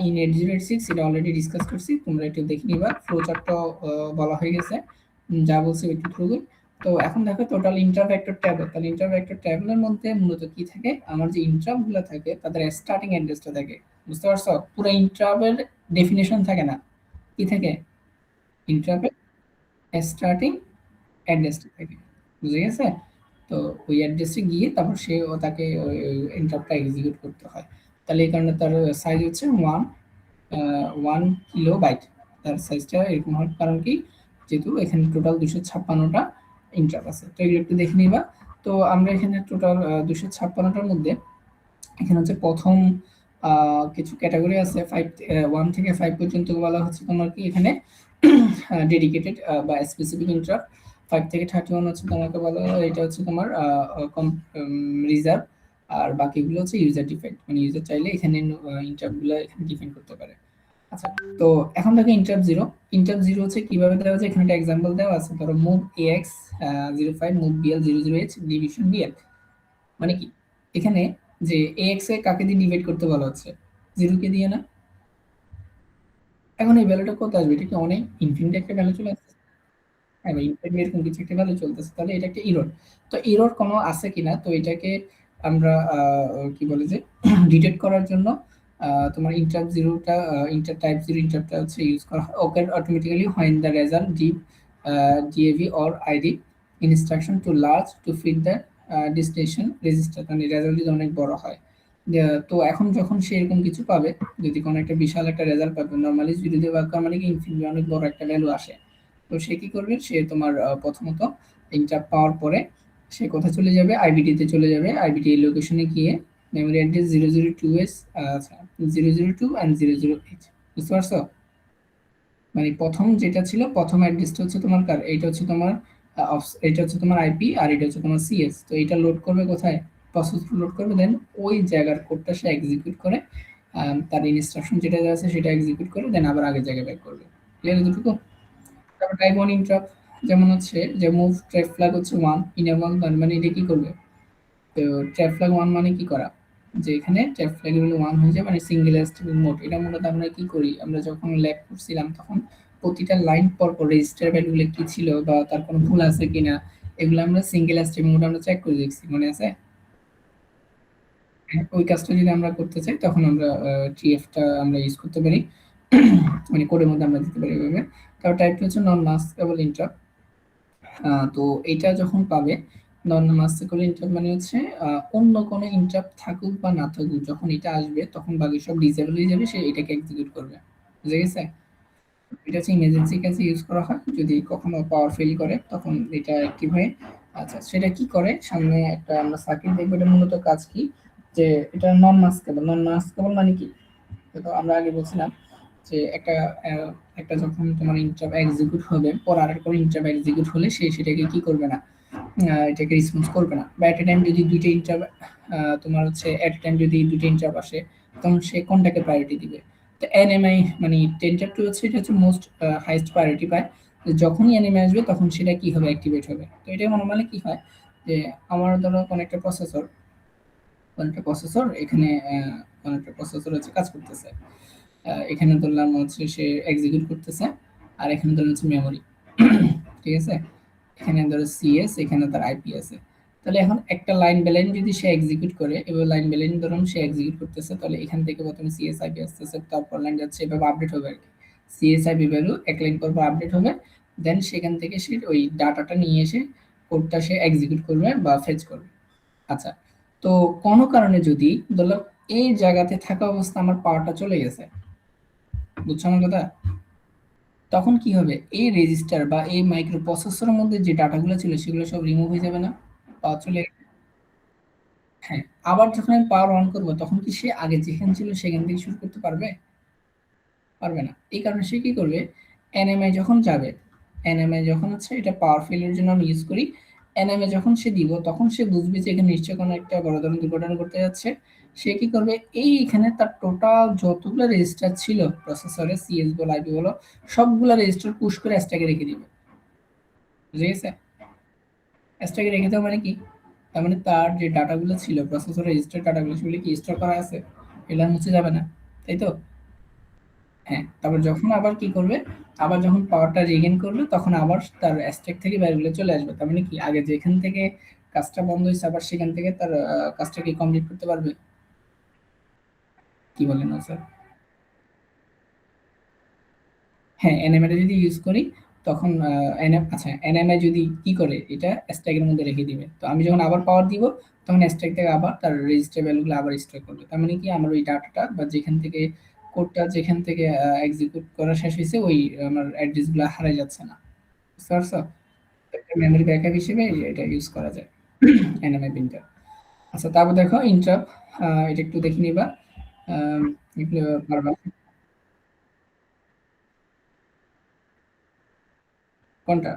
ইন 8086 এটা অলরেডি ডিসকাস করছি, তোমরা একটু দেখে নিবা। ফ্লো চার্টটা বলা হয়ে গেছে, যা বলছি একটু থ্রু। তো এখন দেখো টোটাল ইন্টারাপ্ট ভেক্টর ট্যাবল। তাহলে ইন্টারাপ্ট ভেক্টর ট্যাবলের মধ্যে মূলত কি থাকে, আমার যে ইন্টারাপ্ট গুলো থাকে তাদের স্টার্টিং অ্যাড্রেসটা থাকে। বুঝতে পারছো? পুরো ইন্টারাপ্টের ডেফিনেশন থাকে না, কি থাকে, ইন্টারাপ্টের স্টার্টিং অ্যাড্রেসটা থাকে। বুঝে গেছে? তো ওই অ্যাড্রেসে গিয়ে তারপর সে তাকে ওই ইন্টারাপ্টটা এক্সিকিউট করতে হয়। তাহলে এই কারণে তার সাইজ হচ্ছে 1 কিলোবাইট। তার সাইজটা এরকম হওয়ার কারণ কি, যেহেতু এখানে টোটাল 256টা ইন্টারাপ্ট আছে। তো এগুলো একটু দেখে নিবা। তো আমরা এখানে টোটাল 256টার মধ্যে এখানে হচ্ছে প্রথম কিছু ক্যাটাগরি আছে 1 থেকে 5 পর্যন্ত বলা হচ্ছে তোমার কি এখানে ডেডিকেটেড বা স্পেসিফিক ইন্টারাপ্ট। 5 থেকে 31 হচ্ছে তোমাকে বলা এটা হচ্ছে তোমার রিজার্ভ। আর বাকিগুলো হচ্ছে ইউজার ডিফাইন্ড, মানে ইউজার চাইলে এখানে ইন্টারাপ্ট গুলো এখানে ডিফাইন করতে পারে। আচ্ছা, তো এখন দেখো ইন্টারাপ্ট জিরো। ইন্টারাপ্ট জিরো হচ্ছে কিভাবে দেওয়া যায়, এখানে একটা এক্সাম্পল দেওয়া আছে। ধরো move X 05 move BL 00h division BL. মানে কি, এখানে যে এক্স এ কাকে দিয়ে ডিভাইড করতে বলা হচ্ছে, 0 কে দিয়ে না। এখন এই ভ্যালুটা কত আসবে, এটা কি অনেক ইনফিনিট একটা ভ্যালু চলে আসছে? হ্যাঁ ভাই, ইনফিনিট এরকম কিছু একটা ভ্যালু চলতেছে, তাহলে এটা একটা এরর। তো এরর কোনো আছে কিনা, তো এটাকে আমরা কি বলে যে ডিটেক্ট করার জন্য তোমার ইন্টারাপ্ট জিরোটা ইন্টার টাইপ জিরো ইন্টারাপ্টটা হচ্ছে ইউজ করা হয়। Okay automatically when the result DAV or ID instruction too large to fit the destination register, মানে রেজাল্ট যদি অনেক বড় হয়। তো এখন যখন সে এরকম কিছু পাবে, যদি কোনো একটা বিশাল একটা রেজাল্ট পাবে, নর্মালি জিরো দিয়ে ভাগ করা মানে কি ইনফিনিট অনেক বড় একটা ভ্যালু আসে। তো সে কি করবে, সে তোমার প্রথমত ইন্টারাপ্ট পাওয়ার পরে সে কোথায় চলে যাবে, আইবিটিতে চলে যাবে। আইবিটি লোকেশনে গিয়ে মেমোরি অ্যাড্রেস 002s 002 and 008, বুঝতে পারছো? মানে প্রথম যেটা ছিল প্রথম অ্যাড্রেসটা হচ্ছে তোমার কার, এইটা হচ্ছে তোমার এটা হচ্ছে তোমার আইপি আর এটা হচ্ছে তোমার সিএস। তো এটা লোড করবে কোথায়, প্রসেস লোড করবে, দেন ওই জায়গার কোডটা সে এক্সিকিউট করে তার ইনস্ট্রাকশন যেটা আছে সেটা এক্সিকিউট করে দেন আবার আগের জায়গায় ব্যাক করবে। ক্লিয়ার এতটুকু? তারপর টাইপ 1 ইন্টারাপ্ট যেমন হচ্ছে যে মুভ ট্র্যাক ফ্ল্যাগ হচ্ছে 1 ইনেবল, মানে এটা কি করবে, তো ট্র্যাপ ফ্ল্যাগ 1 মানে কি করা, যে এখানে ট্র্যাপ ফ্ল্যাগ হলো 1 হয়ে যায়, মানে সিঙ্গেল স্টেপিং মোড। এটা মূলত আমরা কি করি, আমরা যখন ল্যাব করছিলাম তখন প্রতিটা লাইন পর পর রেজিস্টার ভ্যালুগুলো কি ছিল বা তার কোনো ভুল আছে কিনা এগুলো আমরা সিঙ্গেল স্টেপিং মোড আমরা চেক করে দেখছি, মনে আছে? হ্যাঁ, ওই কাজটা যদি আমরা করতে চাই তখন আমরা টিএফটা আমরা ইউজ করতে পারি, মানে কোডের মধ্যে আমরা দিতে পারি এভাবে। তারপর টাইপটা হচ্ছে নন মাস্কেবল ইন্টারাপ্ট। তো এটা যখন পাবে নন মাস্কেবল ইন্টারাপ্ট মানে হচ্ছে অন্য কোনো ইন্টারাপ্ট থাকুক বা না থাকুক, যখন এটা আসবে তখন বাকি সব ডিসেবল হয়ে যাবে, সে এটাকে এক্সিকিউট করবে। বুঝে গেছে? এটা হচ্ছে ইমার্জেন্সি কাজে ইউজ করা হয়, যদি কখনো পাওয়ার ফেল করে তখন এটা অ্যাক্টিভ হয়। আচ্ছা, সেটা কি করে, সামনে একটা আমরা সার্কিট দেখবো। এটা মূলত কাজ কি, যে এটা নন মাস্কেবল। নন মাস্কেবল মানে কি, তো আমরা আগে বলছিলাম যে একটা যখন তোমার ইন্টারাপ্ট এক্সিকিউট হবে, পর আরেকটা ইন্টারাপ্ট এক্সিকিউট হলে সে সেটাকে কি করবে না, এটাকে রেসপন্স করবে না। বা এট এ টাইম যদি দুইটা ইন্টারাপ্ট তোমার হচ্ছে এট এ টাইম যদি দুইটা ইন্টারাপ্ট আসে তখন সে কোনটাকে প্রায়োরিটি দিবে। তো এনএমআই মানে টেনটাপ টু হচ্ছে, এটা হচ্ছে মোস্ট হাইয়েস্ট প্রায়োরিটি পায়। যখনই এনএমআই আসবে তখন সেটা কি হবে, অ্যাক্টিভেট হবে। তো এটা নরমালি কি হয়, যে আমার ধরো কোনো একটা প্রসেসর এখানে কোনো একটা প্রসেসর হচ্ছে কাজ করতেছে, এখানে ধরলাম হচ্ছে সে এক্সিকিউট করতেছে, আর এখানে ধরলাম হচ্ছে মেমোরি। ঠিক আছে, এখানে ধরো সিএস, এখানে তার আইপি আছে। তাহলে এখন একটা লাইন বাই লাইন যদি সে এক্সিকিউট করে, এবার লাইন বাই লাইন ধরুন সে এক্সিকিউট করতেছে, তাহলে এখান থেকে প্রথমে সিএস আইপি আসতেছে, তারপর লাইন যাচ্ছে, এভাবে আপডেট হবে আর কি। সিএস আইপি ভ্যালু এক লাইন পর পর আপডেট হবে, দেন সেখান থেকে সে ওই ডাটাটা নিয়ে এসে কোডটা সে এক্সিকিউট করবে বা ফেচ করবে। আচ্ছা, তো কোনো কারণে যদি ধরলাম এই জায়গাতে থাকা অবস্থা আমার পাওয়ারটা চলে গেছে, বুঝছো আমার কথা? তখন কি হবে, এই রেজিস্টার বা এই মাইক্রো প্রসেসরের মধ্যে যে ডাটাগুলো ছিল সেগুলো সব রিমুভ হয়ে যাবে না, পাওয়ার চলে গেলে? হ্যাঁ, আবার যখন আমি পাওয়ার অন করবো তখন কি সে আগে যেখানে ছিল সেখান থেকে শুরু করতে পারবে? পারবে না। এই কারণে সে কি করবে, এনএমআই যখন যাবে, এনএমআই যখন হচ্ছে এটা পাওয়ার ফেলের জন্য আমি ইউজ করি, এনএমআই যখন সে দিব তখন সে বুঝবে যে এখানে নিশ্চয়ই কোনো একটা বড় ধরনের দুর্ঘটনা ঘটতে যাচ্ছে। সে কি করবে, এইখানে তার টোটাল যতগুলো রেজিস্টার ছিল প্রসেসরে, সিএস বলো আইপি বলো, সবগুলো রেজিস্টার পুশ করে স্ট্যাকে রেখে দিবে। বুঝে গেছে? স্ট্যাকে রেখে দেওয়া মানে কি, তার মানে তার যে ডাটাগুলো ছিল প্রসেসরে রেজিস্টার ডাটাগুলো, সেগুলো কি স্টোর করা আছে, এগুলো মুছে যাবে না, তাই তো? হ্যাঁ, তারপর যখন আবার কি করবে, আবার যখন পাওয়ারটা রিগেইন করবে তখন আবার তার স্ট্যাক থেকে বাইরে চলে আসবে। তার মানে কি, আগে যেখান থেকে কাজটা বন্ধ হয়েছে আবার সেখান থেকে তার কাজটাকে কমপ্লিট করতে পারবে। কি বলেন স্যার? হ্যাঁ, এনএমআই যদি ইউজ করি তখন আচ্ছা, এনএমআই যদি কি করে, এটা স্ট্যাকের মধ্যে রেখে দিবে। তো আমি যখন আবার পাওয়ার দিব তখন স্ট্যাক থেকে আবার তার রেজিস্টার ভ্যালুগুলো আবার স্টোর করবে। তার মানে কি, আমার ওই ডাটাটা বা যেখান থেকে কোডটা যেখান থেকে এক্সিকিউট করা শেষ হয়েছে ওই আমার অ্যাড্রেসগুলো হারিয়ে যাচ্ছে না। বুঝতে পারছো? মেমোরি ব্যাকআপ হিসেবে এটা ইউজ করা যায় এনএমআই প্রিন্টার। আচ্ছা, তারপর দেখো ইন্টারাপ্ট, এটা একটু দেখে নিবা, এগুলো পারবা। কোনটা?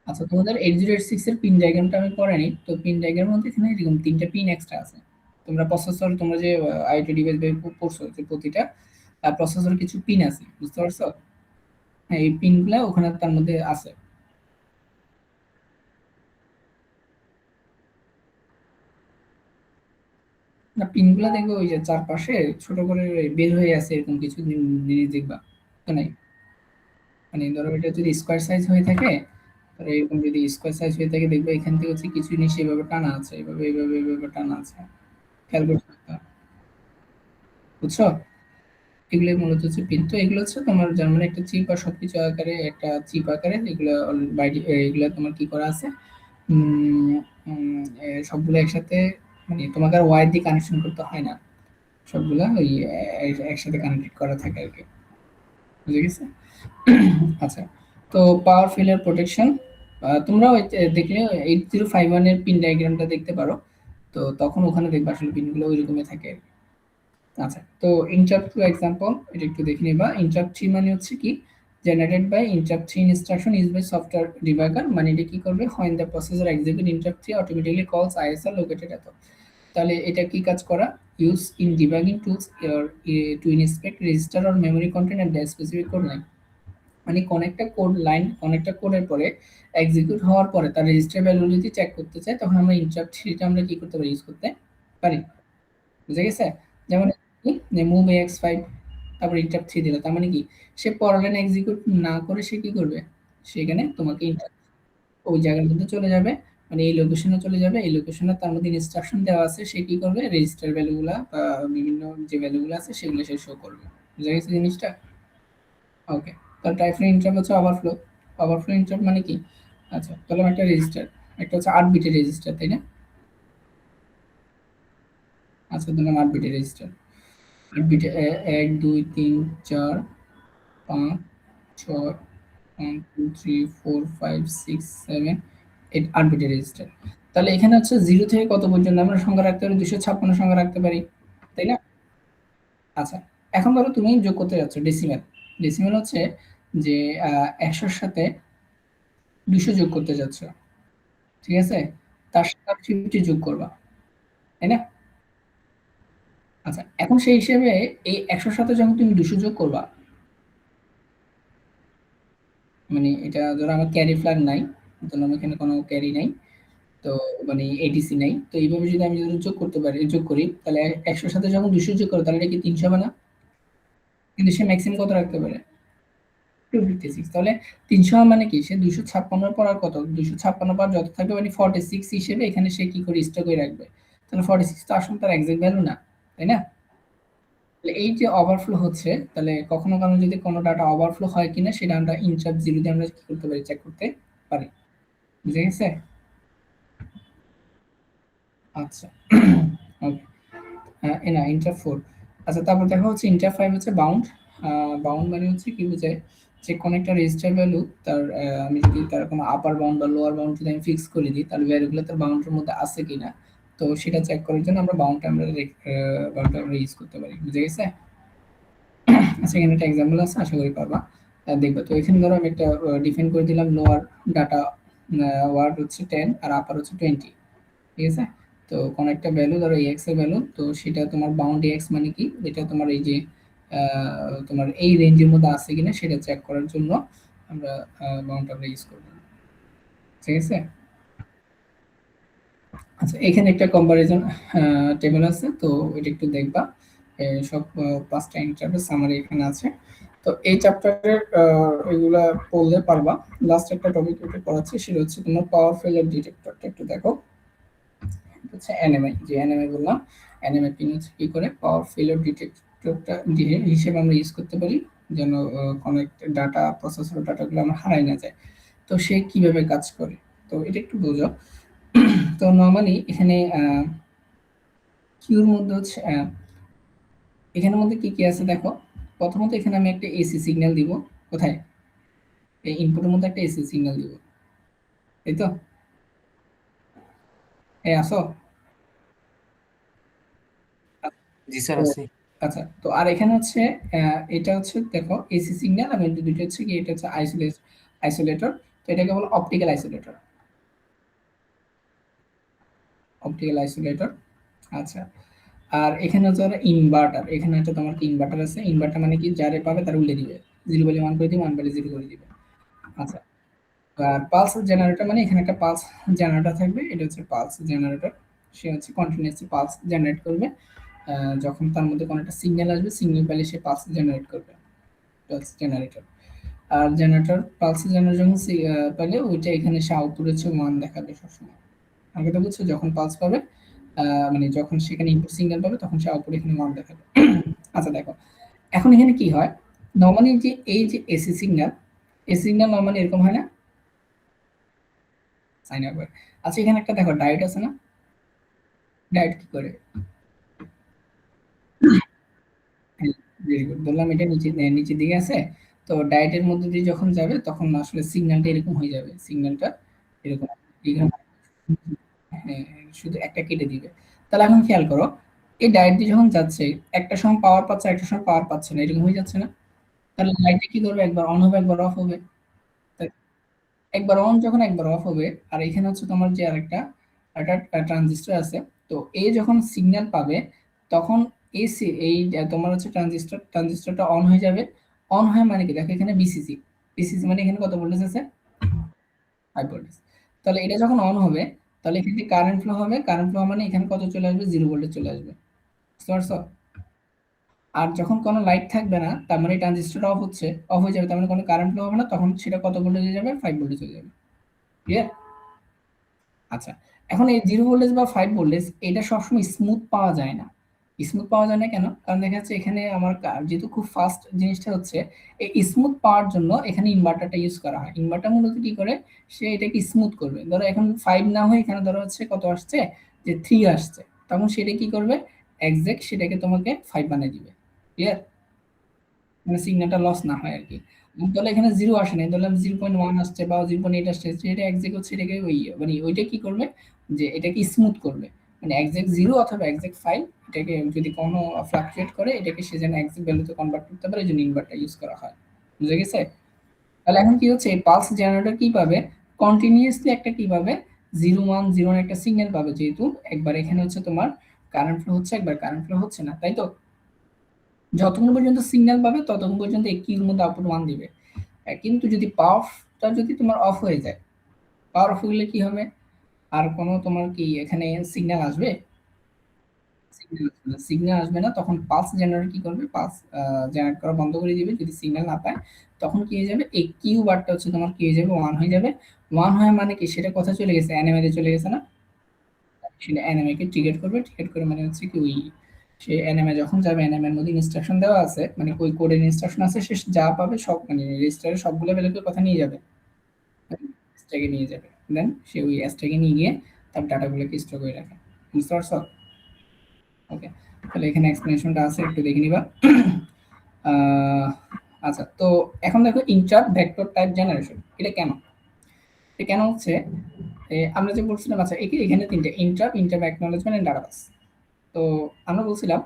আচ্ছা, তোমাদের 8086 এর পিন ডায়াগ্রামটা আমি পড়াইনি, তো পিন ডায়াগ্রামের মধ্যে এখানে এরকম 3টা পিন এক্সট্রা আছে। তোমরা প্রসেসর, তোমরা যে আইওটি ডিভাইস পড়ছো, যে প্রতিটা প্রসেসর কিছু পিন আছে, বুঝতে পারছো? হ্যাঁ, এই পিনগুলা ওখানে তার মধ্যে আছে। না, পিনগুলা দেখবে ওই যে চারপাশে ছোট করে বের হয়ে আছে, এরকম কিছু জিনিস দেখবা, তো নাই? মানে ধরো এটা যদি স্কোয়ার সাইজ হয়ে থাকে, আর এরকম যদি স্কোয়ার সাইজ হয়ে থাকে দেখবে এখান থেকে হচ্ছে কিছু জিনিস এভাবে টানা আছে, এভাবে এভাবে এভাবে টানা আছে, খেয়াল করতে হবে। বুঝছো? এগুলো মূলত হচ্ছে পিন। তো এগুলো হচ্ছে তোমার জার্মানি একটা চিপ বা সবকিছু আকারে একটা চিপ আকারে, এগুলো বাইরে এগুলো তোমার কি করা আছে, উম, সবগুলো একসাথে, মানে তোমাকে আর ওয়্যার দিয়ে কানেকশন করতে হয় না, সবগুলা ওই একসাথে কানেক্টেড করা থাকে আর কি। বুঝে গেছে? আচ্ছা, তো পাওয়ার ফেলিয়ার প্রোটেকশন, তোমরা ওই দেখলে 8051 এর পিন ডায়াগ্রামটা দেখতে পারো, তো তখন ওখানে দেখবে আসলে পিনগুলো ওই রকমই থাকে আর কি। আচ্ছা, তো ইন্টারাপ্ট টু এক্সাম্পল এটা একটু দেখে নিবা। ইন্টারাপ্ট থ্রি মানে হচ্ছে কি, generated by interrupt three instruction is by software debugger, মানে এটা কি করবে, হয় the processor execute interrupt three automatically calls ISR located এত। তাহলে এটা কি কাজ করা, use in debugging tools to inspect register or memory content and the specific code line. মানে কোন একটা কোড লাইন, কোন একটা কোডের পরে এক্সিকিউট হওয়ার পরে তার রেজিস্টার ভ্যালু যদি চেক করতে চাই, তখন আমরা ইন্টারাপ্ট থ্রিটা আমরা কি করতে পারি, ইউজ করতে পারি। বুঝে গেছে? যেমন কি যে মুভ ax5 তারপর ইন্টারাপ্ট 3 দিল, তার মানে কি সে পরের লাইন এক্সিকিউট না করে সে কি করবে, সেখানে তোমাকে ওই জায়গার মধ্যে চলে যাবে, মানে এই লোকেশনে চলে যাবে, এই লোকেশনে তার মধ্যে ইনস্ট্রাকশন দেওয়া আছে, সে কি করবে রেজিস্টার ভ্যালুগুলা বা বিভিন্ন যে ভ্যালুগুলো আছে সেগুলো সে শো করবে। বুঝে গেছে জিনিসটা? ওকে, তাহলে টাইপ ইন্টারাপ্ট হচ্ছে ওভারফ্লো। ওভারফ্লো ইন্টারাপ্ট মানে কি? আচ্ছা, তাহলে একটা রেজিস্টার, একটা হচ্ছে 8 বিটের রেজিস্টার, তাই না? আচ্ছা, ধরলাম 8 বিটের রেজিস্টার। 8 বিটে 1 2 3 4 5 6 1 2 3 4 5 6 7 8 8 বিটের রেজিস্টার। তাহলে এখানে হচ্ছে 0 থেকে কত পর্যন্ত আমরা সংখ্যা রাখতে পারি, 256 সংখ্যা রাখতে পারি, তাই না? আচ্ছা, এখন ধরো তুমি যোগ করতে যাচ্ছ ডেসিমাল। ডেসিমাল হচ্ছে যে 100 এর সাথে 200 যোগ করতে যাচ্ছ, ঠিক আছে? তার সাথে 50 যোগ করবা, তাই না? আচ্ছা, এখন সেই হিসেবে এই 100 এর সাথে যখন তুমি 200 যোগ করবা, মানে এটা ধরো আমার ক্যারি ফ্ল্যাগ নাই, ধরলাম এখানে কোনো ক্যারি নাই, তো মানে এডিসি নাই, তো এইভাবে যদি আমি যদি যোগ করতে পারি, যোগ করি, তাহলে 100 এর সাথে যখন 200 যোগ করো তাহলে এটা কি 300 হবে না? কিন্তু সে ম্যাক্সিমাম কত রাখতে পারে, 256। তাহলে 300 মানে কি, সে 256 পর আর কত, 256 পর যত থাকবে মানে 46 হিসেবে এখানে সে কি করে স্টক করে রাখবে। তাহলে 46 তো আসলে তার এক্সাক্ট ভ্যালু না, তাই না? তাহলে এই যে ওভারফ্লো হচ্ছে, তাহলে কখনো কখনো যদি কোনো ডাটা ওভারফ্লো হয় কিনা সেটা আমরা ইন্টারাপ্ট 0 দিয়ে আমরা কি করতে পারি, চেক করতে পারি। বুঝে গেছে? আচ্ছা, ওকে, না ইন্টার 4। আচ্ছা, তারপর দেখা হচ্ছে ইন্টার 5 হচ্ছে বাউন্ড। বাউন্ড মানে হচ্ছে কি বোঝায়, যে কোন একটা রেজিস্টার ভ্যালু তার আমি যদি তার কোনো আপার বাউন্ড বা লোয়ার বাউন্ড যদি আমি ফিক্স করে দিই, তাহলে ভ্যালুগুলো তার বাউন্ডের মধ্যে আছে কিনা, তো সেটা চেক করার জন্য আমরা বাউন্ডটা আমরা ইউজ করতে পারি। বুঝে গেছে? আচ্ছা, এখানে একটা এক্সাম্পল আছে, আশা করি পারবা, দেখবা। তো এখানে ধরো আমি একটা ডিফাইন করে দিলাম, লোয়ার ডাটা ওয়ার্ড হচ্ছে 10 আর আপার হচ্ছে 20, ঠিক আছে? তো কোন একটা ভ্যালু ধরো এক্স এর ভ্যালু, তো সেটা তোমার বাউন্ড এক্স মানে কি, এটা তোমার এই যে তোমার এই রেঞ্জের মধ্যে আছে কিনা সেটা চেক করার জন্য আমরা বাউন্ড আমরা ইউজ করব, ঠিক আছে? আচ্ছা, এখানে একটা কম্পারিজন টেবিল আছে, তো এটা একটু দেখবা। সব 5টা ইন্টারভেল সামারি এখানে আছে। তো এই চ্যাপ্টারের এগুলা পড়লে পারবা। লাস্ট একটা টপিক একটু পড়াচ্ছি, সেটা হচ্ছে তোমার পাওয়ার ফেলিয়ার ডিটেক্টরটা একটু দেখো। হচ্ছে এনএমআই, যে এনএমআই বললাম, এনএমআই পিন হচ্ছে কি করে পাওয়ার ফেলিয়ার ডিটেক্টরটা হিসেবে আমরা ইউজ করতে পারি, যেন কোনো একটা ডাটা প্রসেসর ডাটাগুলো আমরা হারাই না যায়। তো সে কিভাবে কাজ করে, তো এটা একটু বোঝো। তো নর্মালি এখানে কিউর মধ্যে হচ্ছে এখানের মধ্যে কি কি আছে দেখো। প্রথমত এখানে আমি একটা এসি সিগন্যাল দিব, কোথায়, এই ইনপুটের মধ্যে একটা এসি সিগন্যাল দিব, এই তো, এই আসো। জি স্যার, তো আছি। আচ্ছা, তো আর এখানে হচ্ছে এটা হচ্ছে দেখো এসি সিগন্যাল, আর দুটো হচ্ছে কি, এটা হচ্ছে আইসোলেটর। তো এটাকে বলো অপটিক্যাল আইসোলেটর, অপটিক্যাল আইসোলেটর। আচ্ছা, আর এখানে হচ্ছে ইনভার্টার, এখানে হচ্ছে তোমার কি ইনভার্টার আছে, ইনভার্টার মানে কি, যারে পাবে তার উল্টে দিবে, 0 বলে 1 করে দিবে, 1 বলে 0 করে দিবে। আচ্ছা, আর পালস জেনারেটর মানে এখানে একটা পালস জেনারেটর থাকবে, এটা হচ্ছে পালস জেনারেটর। সে হচ্ছে কন্টিনিউয়াসলি পালস জেনারেট করবে, যখন তার মধ্যে কোনো একটা সিগন্যাল আসবে, সিগন্যাল পেলে সে পালস জেনারেট করবে, পালস জেনারেটর। আর জেনারেটর পালস জেনারেটর যখন পেলে ওইটা এখানে সে আউটপুট হচ্ছে 1 দেখাবে সবসময়। আগে তো বুঝছো, যখন পালস পাবে মানে যখন সেখানে ইনপুট সিগন্যাল পাবে তখন সে আউটপুট এখানে 1 দেখাবে। আচ্ছা দেখো, এখন এখানে কি হয়, নর্মালি যে এই যে AC signal, AC signal normally এরকম হয় না, সাইন আপ। আচ্ছা, এখানে একটা দেখো ডায়োড আছে না, ডায়োড কি করে, ভেরি গুড, বললাম এটা নিচের দিকে আছে। তো ডায়োডের মধ্যে দিয়ে যখন যাবে তখন আসলে সিগন্যালটা এরকম হয়ে যাবে, সিগন্যালটা এরকম, এখানে হ্যাঁ, শুধু একটা কেটে দিবে। তাহলে এখন খেয়াল করো, এই ডায়োড দিয়ে যখন যাচ্ছে, একটা সময় পাওয়ার পাচ্ছে, একটা সময় পাওয়ার পাচ্ছে না, এরকম হয়ে যাচ্ছে না? তাহলে লাইটটা কি করবে, একবার অন হবে একবার অফ হবে। তাই একবার অন যখন একবার অফ হবে, আর এখানে হচ্ছে তোমার যে আরেকটা একটা ট্রানজিস্টর আছে, তো এই যখন সিগন্যাল পাবে তখন এই তোমার হচ্ছে ট্রানজিস্টরটা অন হয়ে যাবে। অন হয় মানে কি, দেখো এখানে বিসিসি, ভিসিসি মানে এখানে কত ভোল্টেজ আছে? 5 ভোল্টেজ। তাহলে এটা যখন অন হবে তাহলে এখান থেকে কারেন্ট ফ্লো হবে, কারেন্ট ফ্লো মানে এখানে কত চলে আসবে? 0 ভোল্টেজ চলে আসবে। বুঝতে পারছো? আর যখন কোনো লাইট থাকবে না তার মানে ট্রানজিস্টরটা অফ হচ্ছে, অফ হয়ে যাবে, তার মানে কোনো কারেন্ট ফ্লো হবে না, তখন সেটা কত ভোল্টেজে যাবে? 5 ভোল্টেজ হয়ে যাবে। ক্লিয়ার? আচ্ছা, এখন এই 0 ভোল্টেজ বা 5 ভোল্টেজ এটা সবসময় স্মুথ পাওয়া যায় না। স্মুথ পাওয়া যায় না কেন? কারণ দেখা যাচ্ছে এখানে আমার যেহেতু খুব ফাস্ট জিনিসটা হচ্ছে, এই স্মুথ পাওয়ার জন্য এখানে ইনভার্টারটা ইউজ করা হয়। ইনভার্টার মূলত কি করে? সে এটাকে স্মুথ করবে। ধরো এখন 5 না হয়ে এখানে ধরো হচ্ছে কত আসছে? যে 3 আসছে। তখন সেটা কি করবে? এক্সাক্ট সেটাকে তোমাকে 5 বানিয়ে দিবে। ক্লিয়ার? মানে সিগন্যালটা লস না হয় আরকি। তাহলে এখানে 0 আসে নাই। ধরলাম 0.1 আসছে বা 0.8 আসছে। সেটা এক্সাক্ট হচ্ছে এটাকে মানে ওইটা কি করবে? যে এটাকে স্মুথ করবে। মানে এক্সাক্ট 0 অথবা এক্সাক্ট 5 এটাকে যদি কোনো ফ্লাকচুয়েট করে এটাকে সে যেন এক্সাক্ট ভ্যালুতে কনভার্ট করতে পারে, এজন্য ইনভার্টার ইউজ করা হয়। বুঝা গেছে? তাহলে এখন কি হচ্ছে? এই পালস জেনারেটর কি পাবে? কন্টিনিউয়াসলি একটা কি পাবে? 0 1 0 1 একটা সিগন্যাল পাবে, যেহেতু একবার এখানে হচ্ছে তোমার কারেন্ট ফ্লো হচ্ছে, একবার কারেন্ট ফ্লো হচ্ছে না। তাই তো? যতক্ষণ পর্যন্ত সিগন্যাল পাবে ততক্ষণ পর্যন্ত এই কিউর মধ্যে আউটপুট 1 দিবে। কিন্তু যদি পাওয়ারটা যদি তোমার অফ হয়ে যায়, পাওয়ার অফ হলে কি হবে? আর কোনো তোমার কি এখানে সিগন্যাল আসবে? সিগন্যাল আসবে না। তখন পালস জেনারেটর কি করবে? পালস জেনারেট করা বন্ধ করে দিবে যদি সিগন্যাল না পায়। তখন কি হয়ে যাবে? এই কিউ বারটা হচ্ছে তোমার কি হয়ে যাবে? 1 হয়ে যাবে। 1 হয় মানে কি? সেটা কোথায় চলে গেছে? এনএমএ তে চলে গেছে না? সেটা এনএমএ কে ট্রিগার করবে। ট্রিগার করে মানে হচ্ছে কি ওই সে এনএমএ যখন যাবে, এনএমএ এর মধ্যে ইনস্ট্রাকশন দেওয়া আছে, মানে ওই কোডের ইনস্ট্রাকশন আছে, সে যা পাবে সব মানে রেজিস্টারে সবগুলো ভ্যালুকে কথা নিয়ে যাবে। স্ট্যাকে নিয়ে যাবে। দেন সে ওই স্ট্যাকে নিয়ে গিয়ে তার ডাটাগুলোকে স্টোর করে রাখে। বুঝতে পারছো? ওকে, তাহলে এখানে এক্সপ্লেনেশনটা আছে, একটু দেখে নিবা। আহ, আচ্ছা, তো এখন দেখো ইন্টারাপ্ট ভেক্টর টাইপ জেনারেশন, এটা কেন? এটা কেন হচ্ছে? আমরা যে বলছিলাম, আচ্ছা এখানে তিনটে ইন্টারাপ্ট, ইন্টারাপ্ট অ্যাকনলেজমেন্ট এন্ড ডাটাবাস। তো আমরা বলছিলাম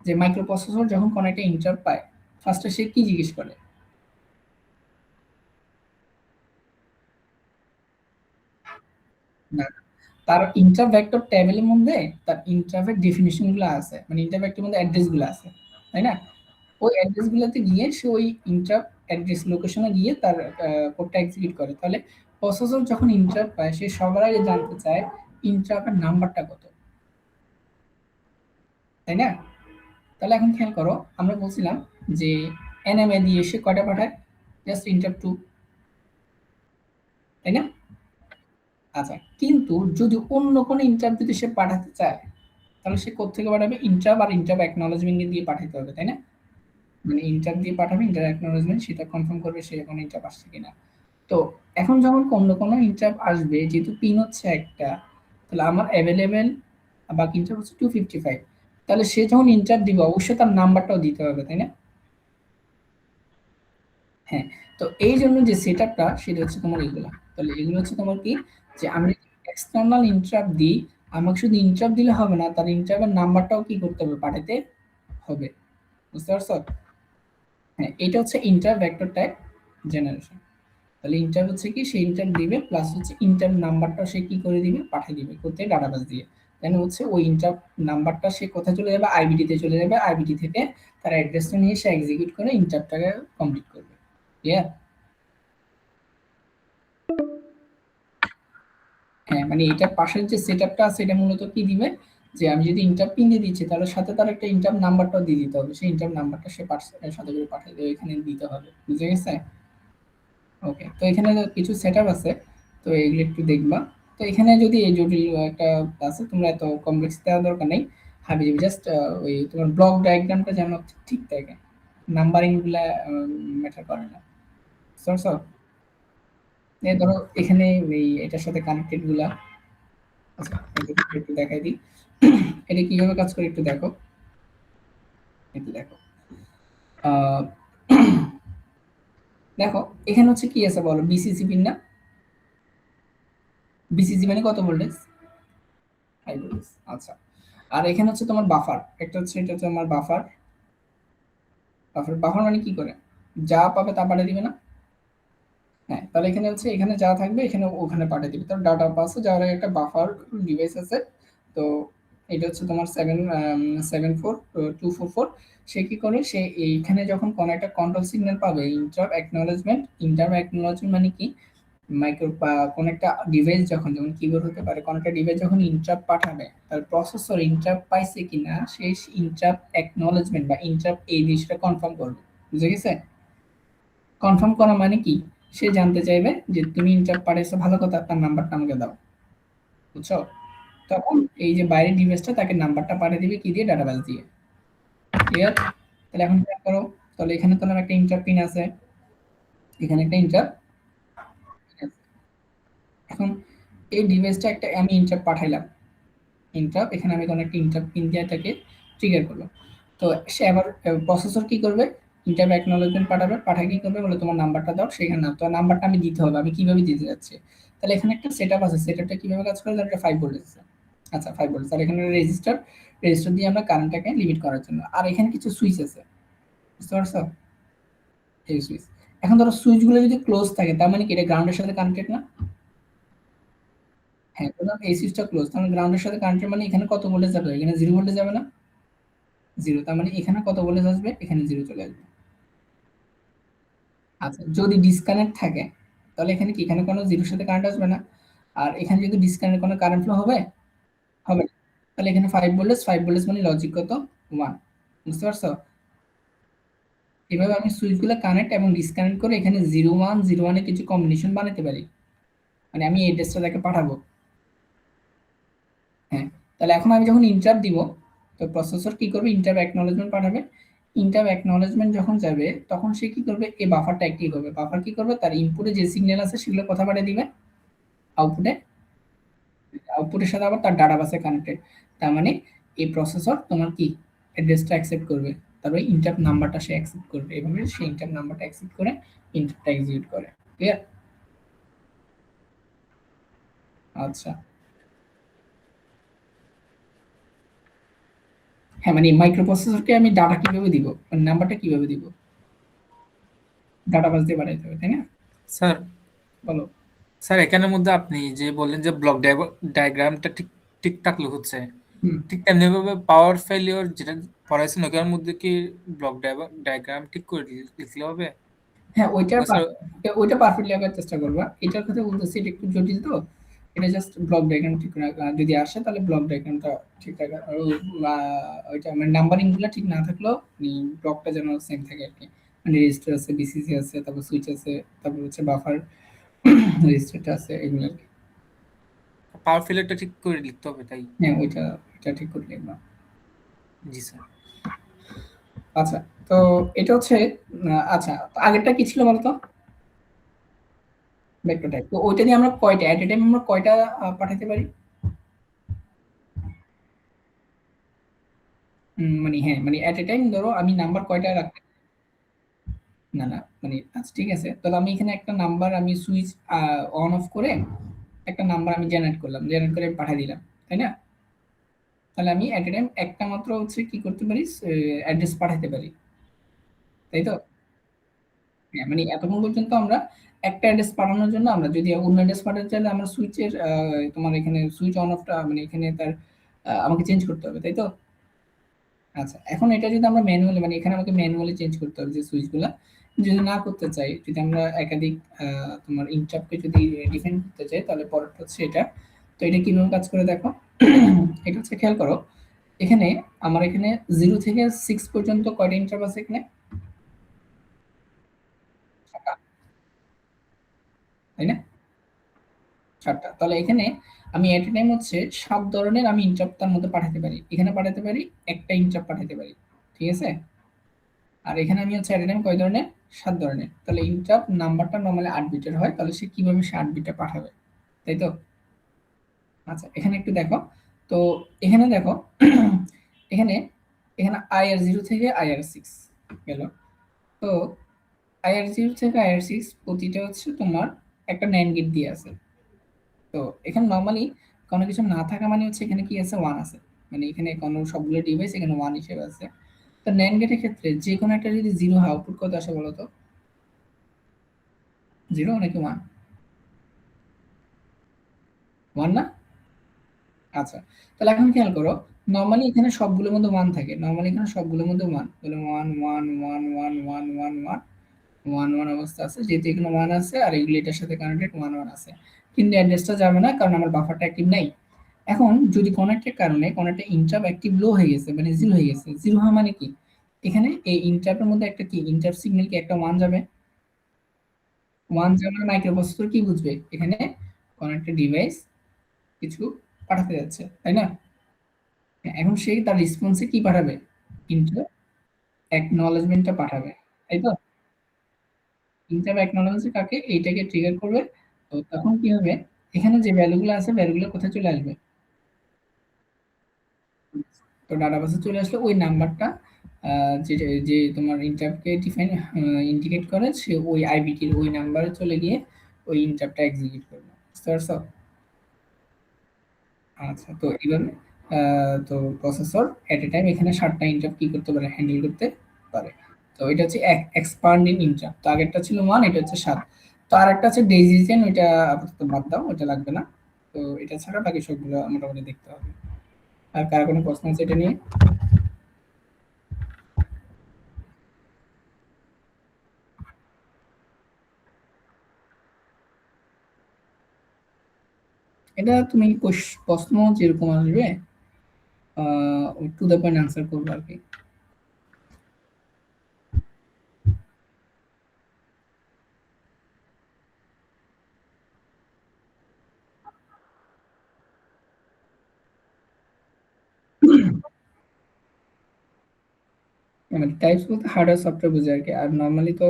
যে মাইক্রোপ্রসেসর যখন কোনো একটা ইন্টারাপ্ট পায়, ফার্স্টে সে কি জিজ্ঞেস করে? না, তার ইন্টারাপ্ট ভেক্টর টেবিলের মধ্যে তার ইন্টারাপ্টের ডেফিনিশন গুলো আছে, মানে ইন্টারাপ্ট ভেক্টরের মধ্যে অ্যাড্রেস গুলো আছে, তাই না? ওই অ্যাড্রেস গুলোতে গিয়ে সে ওই ইন্টারাপ্ট অ্যাড্রেস লোকেশনে গিয়ে তার কোডটা এক্সিকিউট করে। তাহলে প্রসেসর যখন ইন্টারাপ্ট পায় সে সবার আগে জানতে চায় ইন্টারাপ্টের নাম্বারটা কত, তাই না? তাহলে এখন খেয়াল করো, আমরা বলছিলাম যে এনএমএ দিয়ে সে কয়টা পাঠায়? জাস্ট ইন্টারাপ্ট 2, তাই না? আচ্ছা, কিন্তু যদি অন্য কোনো ইন্টারাপ্ট যদি সে পাঠাতে চায় তাহলে সে কোত্থেকে পাঠাবে? ইন্টারাপ্ট আর ইন্টারাপ্ট অ্যাকনলেজমেন্ট দিয়ে পাঠাতে হবে, তাই না? মানে ইন্টারাপ্ট দিয়ে পাঠাবে, ইন্টারাপ্ট অ্যাকনলেজমেন্ট সেটা কনফার্ম করবে সে এখন ইন্টারাপ্ট আসছে কিনা। তো এখন যখন অন্য কোনো ইন্টারাপ্ট আসবে, যেহেতু পিন হচ্ছে একটা, তাহলে আমার অ্যাভেলেবেল বাকি ইন্টারাপ্ট হচ্ছে 255, তাহলে সে যখন ইন্টারাপ্ট দিবে অবশ্যই তার নাম্বারটাও দিতে হবে, তাই না? হ্যাঁ, তো এই জন্য যে সেটআপটা সেটা হচ্ছে তোমার এগুলা। তাহলে এগুলো হচ্ছে তোমার কি? যে আমি এক্সটার্নাল ইন্টারাপ্ট দিই, আমাকে শুধু ইন্টারাপ্ট দিলে হবে না, তার ইন্টারাপ্টের নাম্বারটাও কি করতে হবে? পাঠাতে হবে। বুঝতে পারছো? হ্যাঁ, এটা হচ্ছে ইন্টারাপ্ট ভেক্টর টাইপ জেনারেশন। তাহলে ইন্টারাপ্ট হচ্ছে কি? সে ইন্টারাপ্ট দিবে প্লাস হচ্ছে ইন্টারাপ্ট নাম্বারটা সে কি করে দিবে? পাঠিয়ে দিবে। কোথায়? ডাটাবেস দিয়ে। দেন হচ্ছে ওই ইন্টারাপ্ট নাম্বারটা সে কোথায় চলে যাবে? আইবিডি তে চলে যাবে। আইবিডি থেকে তার অ্যাড্রেসটা নিয়ে সে এক্সিকিউট করে ইন্টারাপ্টটাকে কমপ্লিট করবে। ক্লিয়ার? হ্যাঁ, মানে এটার পাশের যে সেটআপটা আছে এটা মূলত কি দিবে? যে আমি যদি ইন্টারাপ্ট পিন দিয়ে দিচ্ছি তাহলে সাথে তার একটা ইন্টারাপ্ট নাম্বারটাও দিয়ে দিতে হবে। সেই ইন্টারাপ্ট নাম্বারটা সে সাথে করে পাঠিয়ে দেবে, এখানে দিতে হবে। বুঝে গেছে? ওকে, তো এখানে কিছু সেটআপ আছে, তো এগুলো একটু দেখবা। তো এখানে যদি এই জটিল একটা আছে, তোমরা এত কমপ্লেক্স দেওয়ার দরকার নেই। হাবিজাবি জাস্ট ওই তোমার ব্লক ডায়াগ্রামটা যেন ঠিক থাকে, নাম্বারিং গুলা ম্যাটার করে না। সো এই ধরো এখানে এই এটার সাথে কানেক্টেড গুলা। আচ্ছা, এটা একটু দেখাই দিই। এটা কিভাবে কাজ করে একটু দেখো। একটু দেখো। আহ, দেখো এখানে হচ্ছে কি আছে বলো? বিসিসি পিন না? বিসিসি মানে কত ভোল্টেজ? High voltage. আচ্ছা, আর এখানে হচ্ছে তোমার বাফার, একটা হচ্ছে এটা হচ্ছে আমার বাফার। বাফার বাফার মানে কি করে? যা পাবে তা পাঠিয়ে দিবে না? হ্যাঁ, তাহলে এখানে হচ্ছে এখানে যা থাকবে এখানে ওখানে পাঠিয়ে দিবে। তার ডাটা পাসে যাওয়ার আগে একটা বাফার ডিভাইস আছে। তো এটা হচ্ছে তোমার 74244। সে কি করে, সে এইখানে যখন কোনো একটা কন্ট্রোল সিগন্যাল পাবে, ইন্টার অ্যাকনোলেজমেন্ট মানে কি, মাইক্রো বা কোন একটা ডিভাইস যখন, যেমন কিবোর্ড হতে পারে, কোন একটা ডিভাইস যখন ইন্টারাপ্ট পাঠাবে, তার প্রসেসর ইন্টারাপ্ট পাইছে কিনা, সেই ইন্টারাপ্ট অ্যাকনোলেজমেন্ট বা ইন্টারাপ্ট এই জিনিসটা কনফার্ম করবে। বুঝে গেছে? কনফার্ম করা মানে কি, সে জানতে চাইবে যে তুমি ইন্টারাপ্ট পাঠাইছো, ভালো কথা, তার নাম্বারটা আমাকে দাও। বুঝছো? তখন এই যে বাইরের ডিভাইসটা তাকে নাম্বারটা পাঠিয়ে দিবে কি দিয়ে, ডাটাবেস দিয়ে। ক্লিয়ার? তাহলে এখন চেক করো, তাহলে এখানে তোমার একটা ইন্টারাপ্ট পিন আছে, এখানে একটা ইন্টারাপ্ট। এখন এই ডিভাইসটা একটা আমি ইন্টারাপ্ট পাঠাইলাম, ইন্টারাপ্ট, এখানে আমি কোনো একটা ইন্টারাপ্ট পিন দিয়ে এটাকে ট্রিগার করলো। তো সে আবার প্রসেসর কি করবে, ইন্টারাপ্ট অ্যাকনোলেজমেন্ট পাঠাবে, পাঠায় কি করবে বলে তোমার নাম্বারটা দাও, সেখানে তো নাম্বারটা আমি দিতে হবে, আমি কিভাবে দিতে যাচ্ছি। তাহলে এখানে একটা সেটআপ আছে, সেটআপটা কিভাবে কাজ করে, এটা 5 ভোল্ট আছে। আচ্ছা 5 ভোল্ট, আর এখানে রেজিস্টার, রেজিস্টার দিয়ে আমরা কারেন্টটাকে লিমিট করার জন্য, আর এখানে কিছু সুইচ আছে, বুঝতে পারছো? এই সুইচ। এখন ধরো সুইচগুলো যদি ক্লোজ থাকে, তার মানে কি এটা গ্রাউন্ডের সাথে কানেক্টেড না? হ্যাঁ, ধরলাম এই সুইচটা ক্লোজ, তাহলে গ্রাউন্ডের সাথে কানেক্টেড মানে এখানে কত ভোল্টেজ যাবে, এখানে 0 ভোল্টেজ যাবে না? 0, তার মানে এখানে কত ভোল্টেজ আসবে, এখানে 0 চলে আসবে। আচ্ছা, যদি ডিসকানেক্ট থাকে, তাহলে এখানে কি, এখানে কোনো 0 এর সাথে কারেন্ট আসবে না। আর এখানে যদি ডিসকানেক্ট, কোনো কারেন্ট ফ্লো হবে? হবে না। তাহলে এখানে 5 ভোল্টেজ, 5 ভোল্টেজ মানে লজিক কত, 1। বুঝতে পারছো? এভাবে আমি সুইচগুলো কানেক্ট এবং ডিসকানেক্ট করে এখানে 0101 এর কিছু কম্বিনেশন বানাতে পারি, মানে আমি এই অ্যাড্রেসটা তাকে পাঠাবো। হ্যাঁ, তাহলে এখন আমি যখন ইন্টারাপ্ট দিব, তো প্রসেসর কি করবে, ইন্টারাপ্ট অ্যাকনোলেজমেন্ট পাঠাবে। ইন্টারাপ্ট অ্যাকনোলেজমেন্ট যখন যাবে, তখন সে কি করবে, এই বাফারটা অ্যাক্টিভ হবে। বাফার কি করবে, তার ইনপুটে যে সিগন্যাল আছে সেগুলো কথা পাঠিয়ে দিবে আউটপুটে, আউটপুটের সাথে আবার তার ডাটা বাসে কানেক্টেড। তার মানে এই প্রসেসর তোমার কি অ্যাড্রেসটা অ্যাকসেপ্ট করবে, তারপরে ইন্টারাপ্ট নাম্বারটা সে অ্যাকসেপ্ট করবে, এভাবে সে ইন্টারাপ্ট নাম্বারটা অ্যাকসেপ্ট করে ইন্টারাপ্টটা এক্সিকিউট করে। ক্লিয়ার? আচ্ছা, হ্যাঁ, মানে মাইক্রো প্রসেসরকে আমি ডাটা কিভাবে দিব, মানে নাম্বারটা কিভাবে দিব, ডাটা বাস দিয়ে পাঠাইতে হবে, তাই না? স্যার বলো। স্যার এখানের মধ্যে আপনি যে বললেন যে ব্লক ডায়াগ্রামটা ঠিক ঠিকঠাক হচ্ছে, হুম। ঠিক তেমনি ভাবে পাওয়ার ফেলিওর যেটা পড়াইছেন ওখানের মধ্যে কি ব্লক ডায়াগ্রাম ঠিক করে লিখলে হবে? হ্যাঁ, ও স্যার ওইটা পারফেক্টলি আঁকার চেষ্টা করবা। এটার কথা বলতেছি, এটা একটু জটিল তো, এটা জাস্ট ব্লক ডায়াগ্রাম ঠিক রাখা, যদি আসে তাহলে ব্লক ডায়াগ্রামটা ঠিক রাখা, আর ওইটা মানে নাম্বারিং গুলো ঠিক না থাকলেও ব্লকটা যেন সেম থাকে আর কি। মানে রেজিস্টার আছে, বিসিসি আছে, তারপর সুইচ আছে, তারপর হচ্ছে বাফার রেজিস্টারটা আছে, এগুলো আর কি। পাওয়ার ফেলিওরটা ঠিক করে লিখতে হবে তাই? হ্যাঁ, ওইটা ঠিক করে লিখবা। জি স্যার। আচ্ছা, তো এটা হচ্ছে আচ্ছা, আগেরটা কি ছিল বলতো, ভেক্টর টাইপ। তো ওইটা দিয়ে আমরা কয়টা এট এ টাইম আমরা কয়টা পাঠাতে পারি? মানে হ্যাঁ, মানে এট এ টাইম ধরো আমি নাম্বার কয়টা রাখতে, না না মানে আচ্ছা ঠিক আছে, তাহলে আমি এখানে একটা নাম্বার, আমি সুইচ অন অফ করে একটা নাম্বার আমি জেনারেট করলাম, জেনারেট করে পাঠিয়ে দিলাম, তাই না? তাহলে আমি এট এ টাইম একটা মাত্র হচ্ছে কি করতে পারি, অ্যাড্রেস পাঠাতে পারি, তাই তো? হ্যাঁ, মানে এতক্ষণ পর্যন্ত আমরা একটা অ্যাড্রেস পাঠানোর জন্য, আমরা যদি অন্য অ্যাড্রেস পাঠাতে চাইলে আমরা সুইচের তোমার এখানে সুইচ অন অফটা মানে এখানে তার আমাকে চেঞ্জ করতে হবে, তাই তো? আচ্ছা, এখন এটা যদি আমরা ম্যানুয়ালি, মানে এখানে আমাকে ম্যানুয়ালি চেঞ্জ করতে হবে যে সুইচগুলা, যদি না করতে চাই, যদি আমরা একাধিক তোমার ইন্টারাপ্টকে যদি ডিফাইন করতে চাই, তাহলে পরেরটা হচ্ছে এটা। তো এটা কিভাবে কাজ করে দেখো, এটা হচ্ছে খেয়াল করো, এখানে আমার এখানে 0 থেকে 6 পর্যন্ত কয়টা ইন্টারাপ্ট আছে এখানে, 7টা, তাই না? 7টা। তাহলে এখানে আমি এট এ টাইম হচ্ছে 7 ধরনের আমি ইন্টারাপ্ট তার মধ্যে পাঠাতে পারি, এখানে পাঠাতে পারি, একটা ইন্টারাপ্ট পাঠাতে পারি, ঠিক আছে? আর এখানে আমি হচ্ছে এট এ টাইম কয় ধরনের, 7 ধরনের। তাহলে ইন্টারাপ্ট নাম্বারটা নরমালি 8 বিটের হয়, তাহলে সে কিভাবে সে 8 বিটটা পাঠাবে, তাই তো? আচ্ছা, এখানে একটু দেখো, তো এখানে দেখো এখানে এখানে IR0 থেকে IR6 গেল। তো IR0 থেকে IR6 প্রতিটা হচ্ছে তোমার একটা NAND গেট দিয়ে আছে। তো এখানে নরমালি কোনো কিছু না থাকা মানে হচ্ছে এখানে কি আছে, 1 আছে, মানে এখানে কোনো সবগুলো ডিভাইস এখানে 1 হিসেবে আছে। তো NAND গেটের ক্ষেত্রে যে কোনো একটা যদি 0 হয়, আউটপুট কত আসে বলো তো, 0 নাকি 1? 1 না? আচ্ছা, তাহলে এখন খেয়াল করো, নরমালি এখানে সবগুলোর মধ্যে 1 থাকে। নরমালি এখানে সবগুলোর মধ্যে 1 তাহলে 1 1 1 1 1 1 1 1 1 অবস্থা আছে, যেহেতু এখানে 1 আছে আর এগুলো এটার সাথে কানেক্টেড 1 1 আছে, কিন্তু অ্যাড্রেসটা যাবে না কারণ আমার বাফারটা অ্যাক্টিভ নাই। এখন যদি কোনো একটা কারণে কোনো একটা ইন্টারাপ্ট অ্যাক্টিভ লো হয়ে গেছে, মানে জিরো হয়ে গেছে, জিরো হওয়া মানে কি, এখানে এই ইন্টারাপ্টের মধ্যে একটা কি ইন্টারাপ্ট সিগন্যাল কি একটা 1 যাবে, 1 যাবে, মাইক্রোপ্রসেসর কি বুঝবে এখানে কোনো একটা ডিভাইস কিছু পাঠাতে যাচ্ছে, তাই না? এখন সে তার রেসপন্সে কি পাঠাবে, ইন্টার অ্যাকনলেজমেন্টটা পাঠাবে, তাই তো? ইন্টার অ্যাকনলেজমেন্ট কাকে, এইটাকে ট্রিগার করবে। তো তখন কি হবে, এখানে যে ভ্যালুগুলো আছে ভ্যালুগুলো কোথায় চলে আসবে, তো ডাটাবেসে চলে আসলে ওই নাম্বারটা যে যে তোমার ইন্টারাপ্টকে ডিফাইন ইন্ডিকেট করে, সে ওই আইবিটির ওই নাম্বারে চলে গিয়ে ওই ইন্টারাপ্টটা এক্সিকিউট করবে, বুঝতে পারছো? আচ্ছা, তো এইভাবে তো প্রসেসর এট এ টাইম এখানে 7টা ইন্টারাপ্ট কি করতে পারে, হ্যান্ডেল করতে পারে। তো এটা হচ্ছে এক্সপান্ডিং ইন্টারাপ্ট। তো আগেরটা ছিল 1, এটা হচ্ছে 7। তো আরেকটা আছে ডেইজি চেইন, ওইটা আপাতত বাদ দাও, ওইটা লাগবে না। তো এটা ছাড়া বাকি সবগুলো মোটামুটি দেখতে হবে। আর কার কোনো প্রশ্ন আছে এটা নিয়ে? এটা তুমি প্রশ্ন যেরকম আসবে টু দ্য পয়েন্ট আনসার করবো আর কি। মানে টাইপস বলতে হার্ডওয়্যার সফটওয়্যার বোঝায় আর কি। আর নর্মালি তো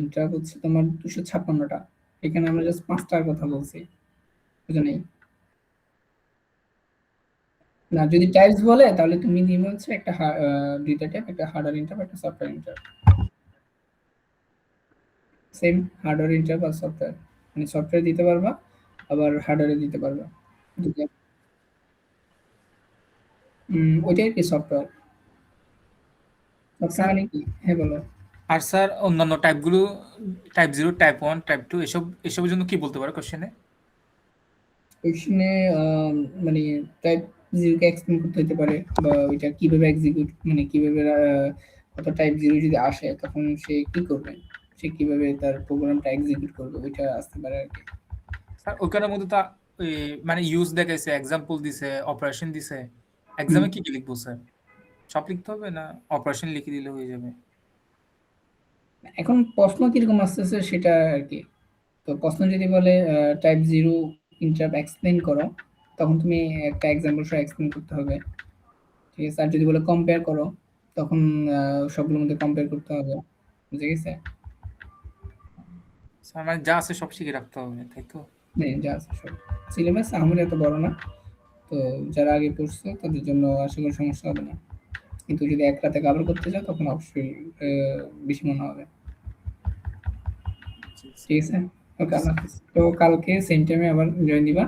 ইন্টারাপ্ট হচ্ছে তোমার 256টা, এখানে আমরা জাস্ট 5টার কথা বলছি, বুঝো নেই? না, যদি টাইপস বলে তাহলে তুমি দিবে হচ্ছে একটা দুইটা টাইপ, একটা হার্ডওয়্যার ইন্টারাপ্ট, একটা software interrupt. Same hardware interrupt আর সফটওয়্যার, মানে সফটওয়্যার দিতে পারবা আবার হার্ডওয়্যারে দিতে পারবা। দুটো। ওইটাই কি সফটওয়্যার? সফটওয়্যার স্যার মানে কি? হ্যাঁ বলো। আর স্যার অন্যান্য টাইপগুলো, টাইপ 0, টাইপ 1, টাইপ 2 এসবের জন্য কি বলতে পারে কোশ্চেনে? কোয়েশ্চেনে মানে টাইপ জিরোকে এক্সপ্লেন করতে হতে পারে, বা ওইটা কিভাবে এক্সিকিউট, মানে কিভাবে কত টাইপ জিরো যদি আসে তখন সে কি করবে, সে কিভাবে তার প্রোগ্রামটা এক্সিকিউট করবে, ওইটা আসতে পারে আর কি। স্যার ওইখানের মধ্যে তো মানে ইউজ দেখাইছে, এক্সাম্পল দিছে, অপারেশন দিছে। হুম। এক্সামে কি কি লিখবো স্যার? সব লিখতে হবে না অপারেশন লিখে দিলে হয়ে যাবে? এখন প্রশ্ন কিরকম আসতেছে সেটা আর কি। তো প্রশ্ন যদি বলে টাইপ জিরো ইন্টারাপ্ট এক্সপ্লেন করো, তখন তুমি একটা এক্সাম্পল সহ এক্সপ্লেন করতে হবে, ঠিক আছে? আর যদি বলে কম্পেয়ার করো, তখন সবগুলোর মধ্যে কম্পেয়ার করতে হবে, বুঝে গেছে? স্যার মানে যা আছে সব শিখে রাখতে হবে, তাই তো? নেই, যা আছে সব সিলেবাস আমার এত বড় না, তো যারা আগে পড়ছে তাদের জন্য আশা করি সমস্যা হবে না। কিন্তু যদি এক রাতে কভার করতে চাও তখন অবশ্যই বেশি মনে হবে, ঠিক আছে? ওকে, আল্লাহ হাফিজ। তো কালকে সেম টাইমে আবার জয়েন দিবা।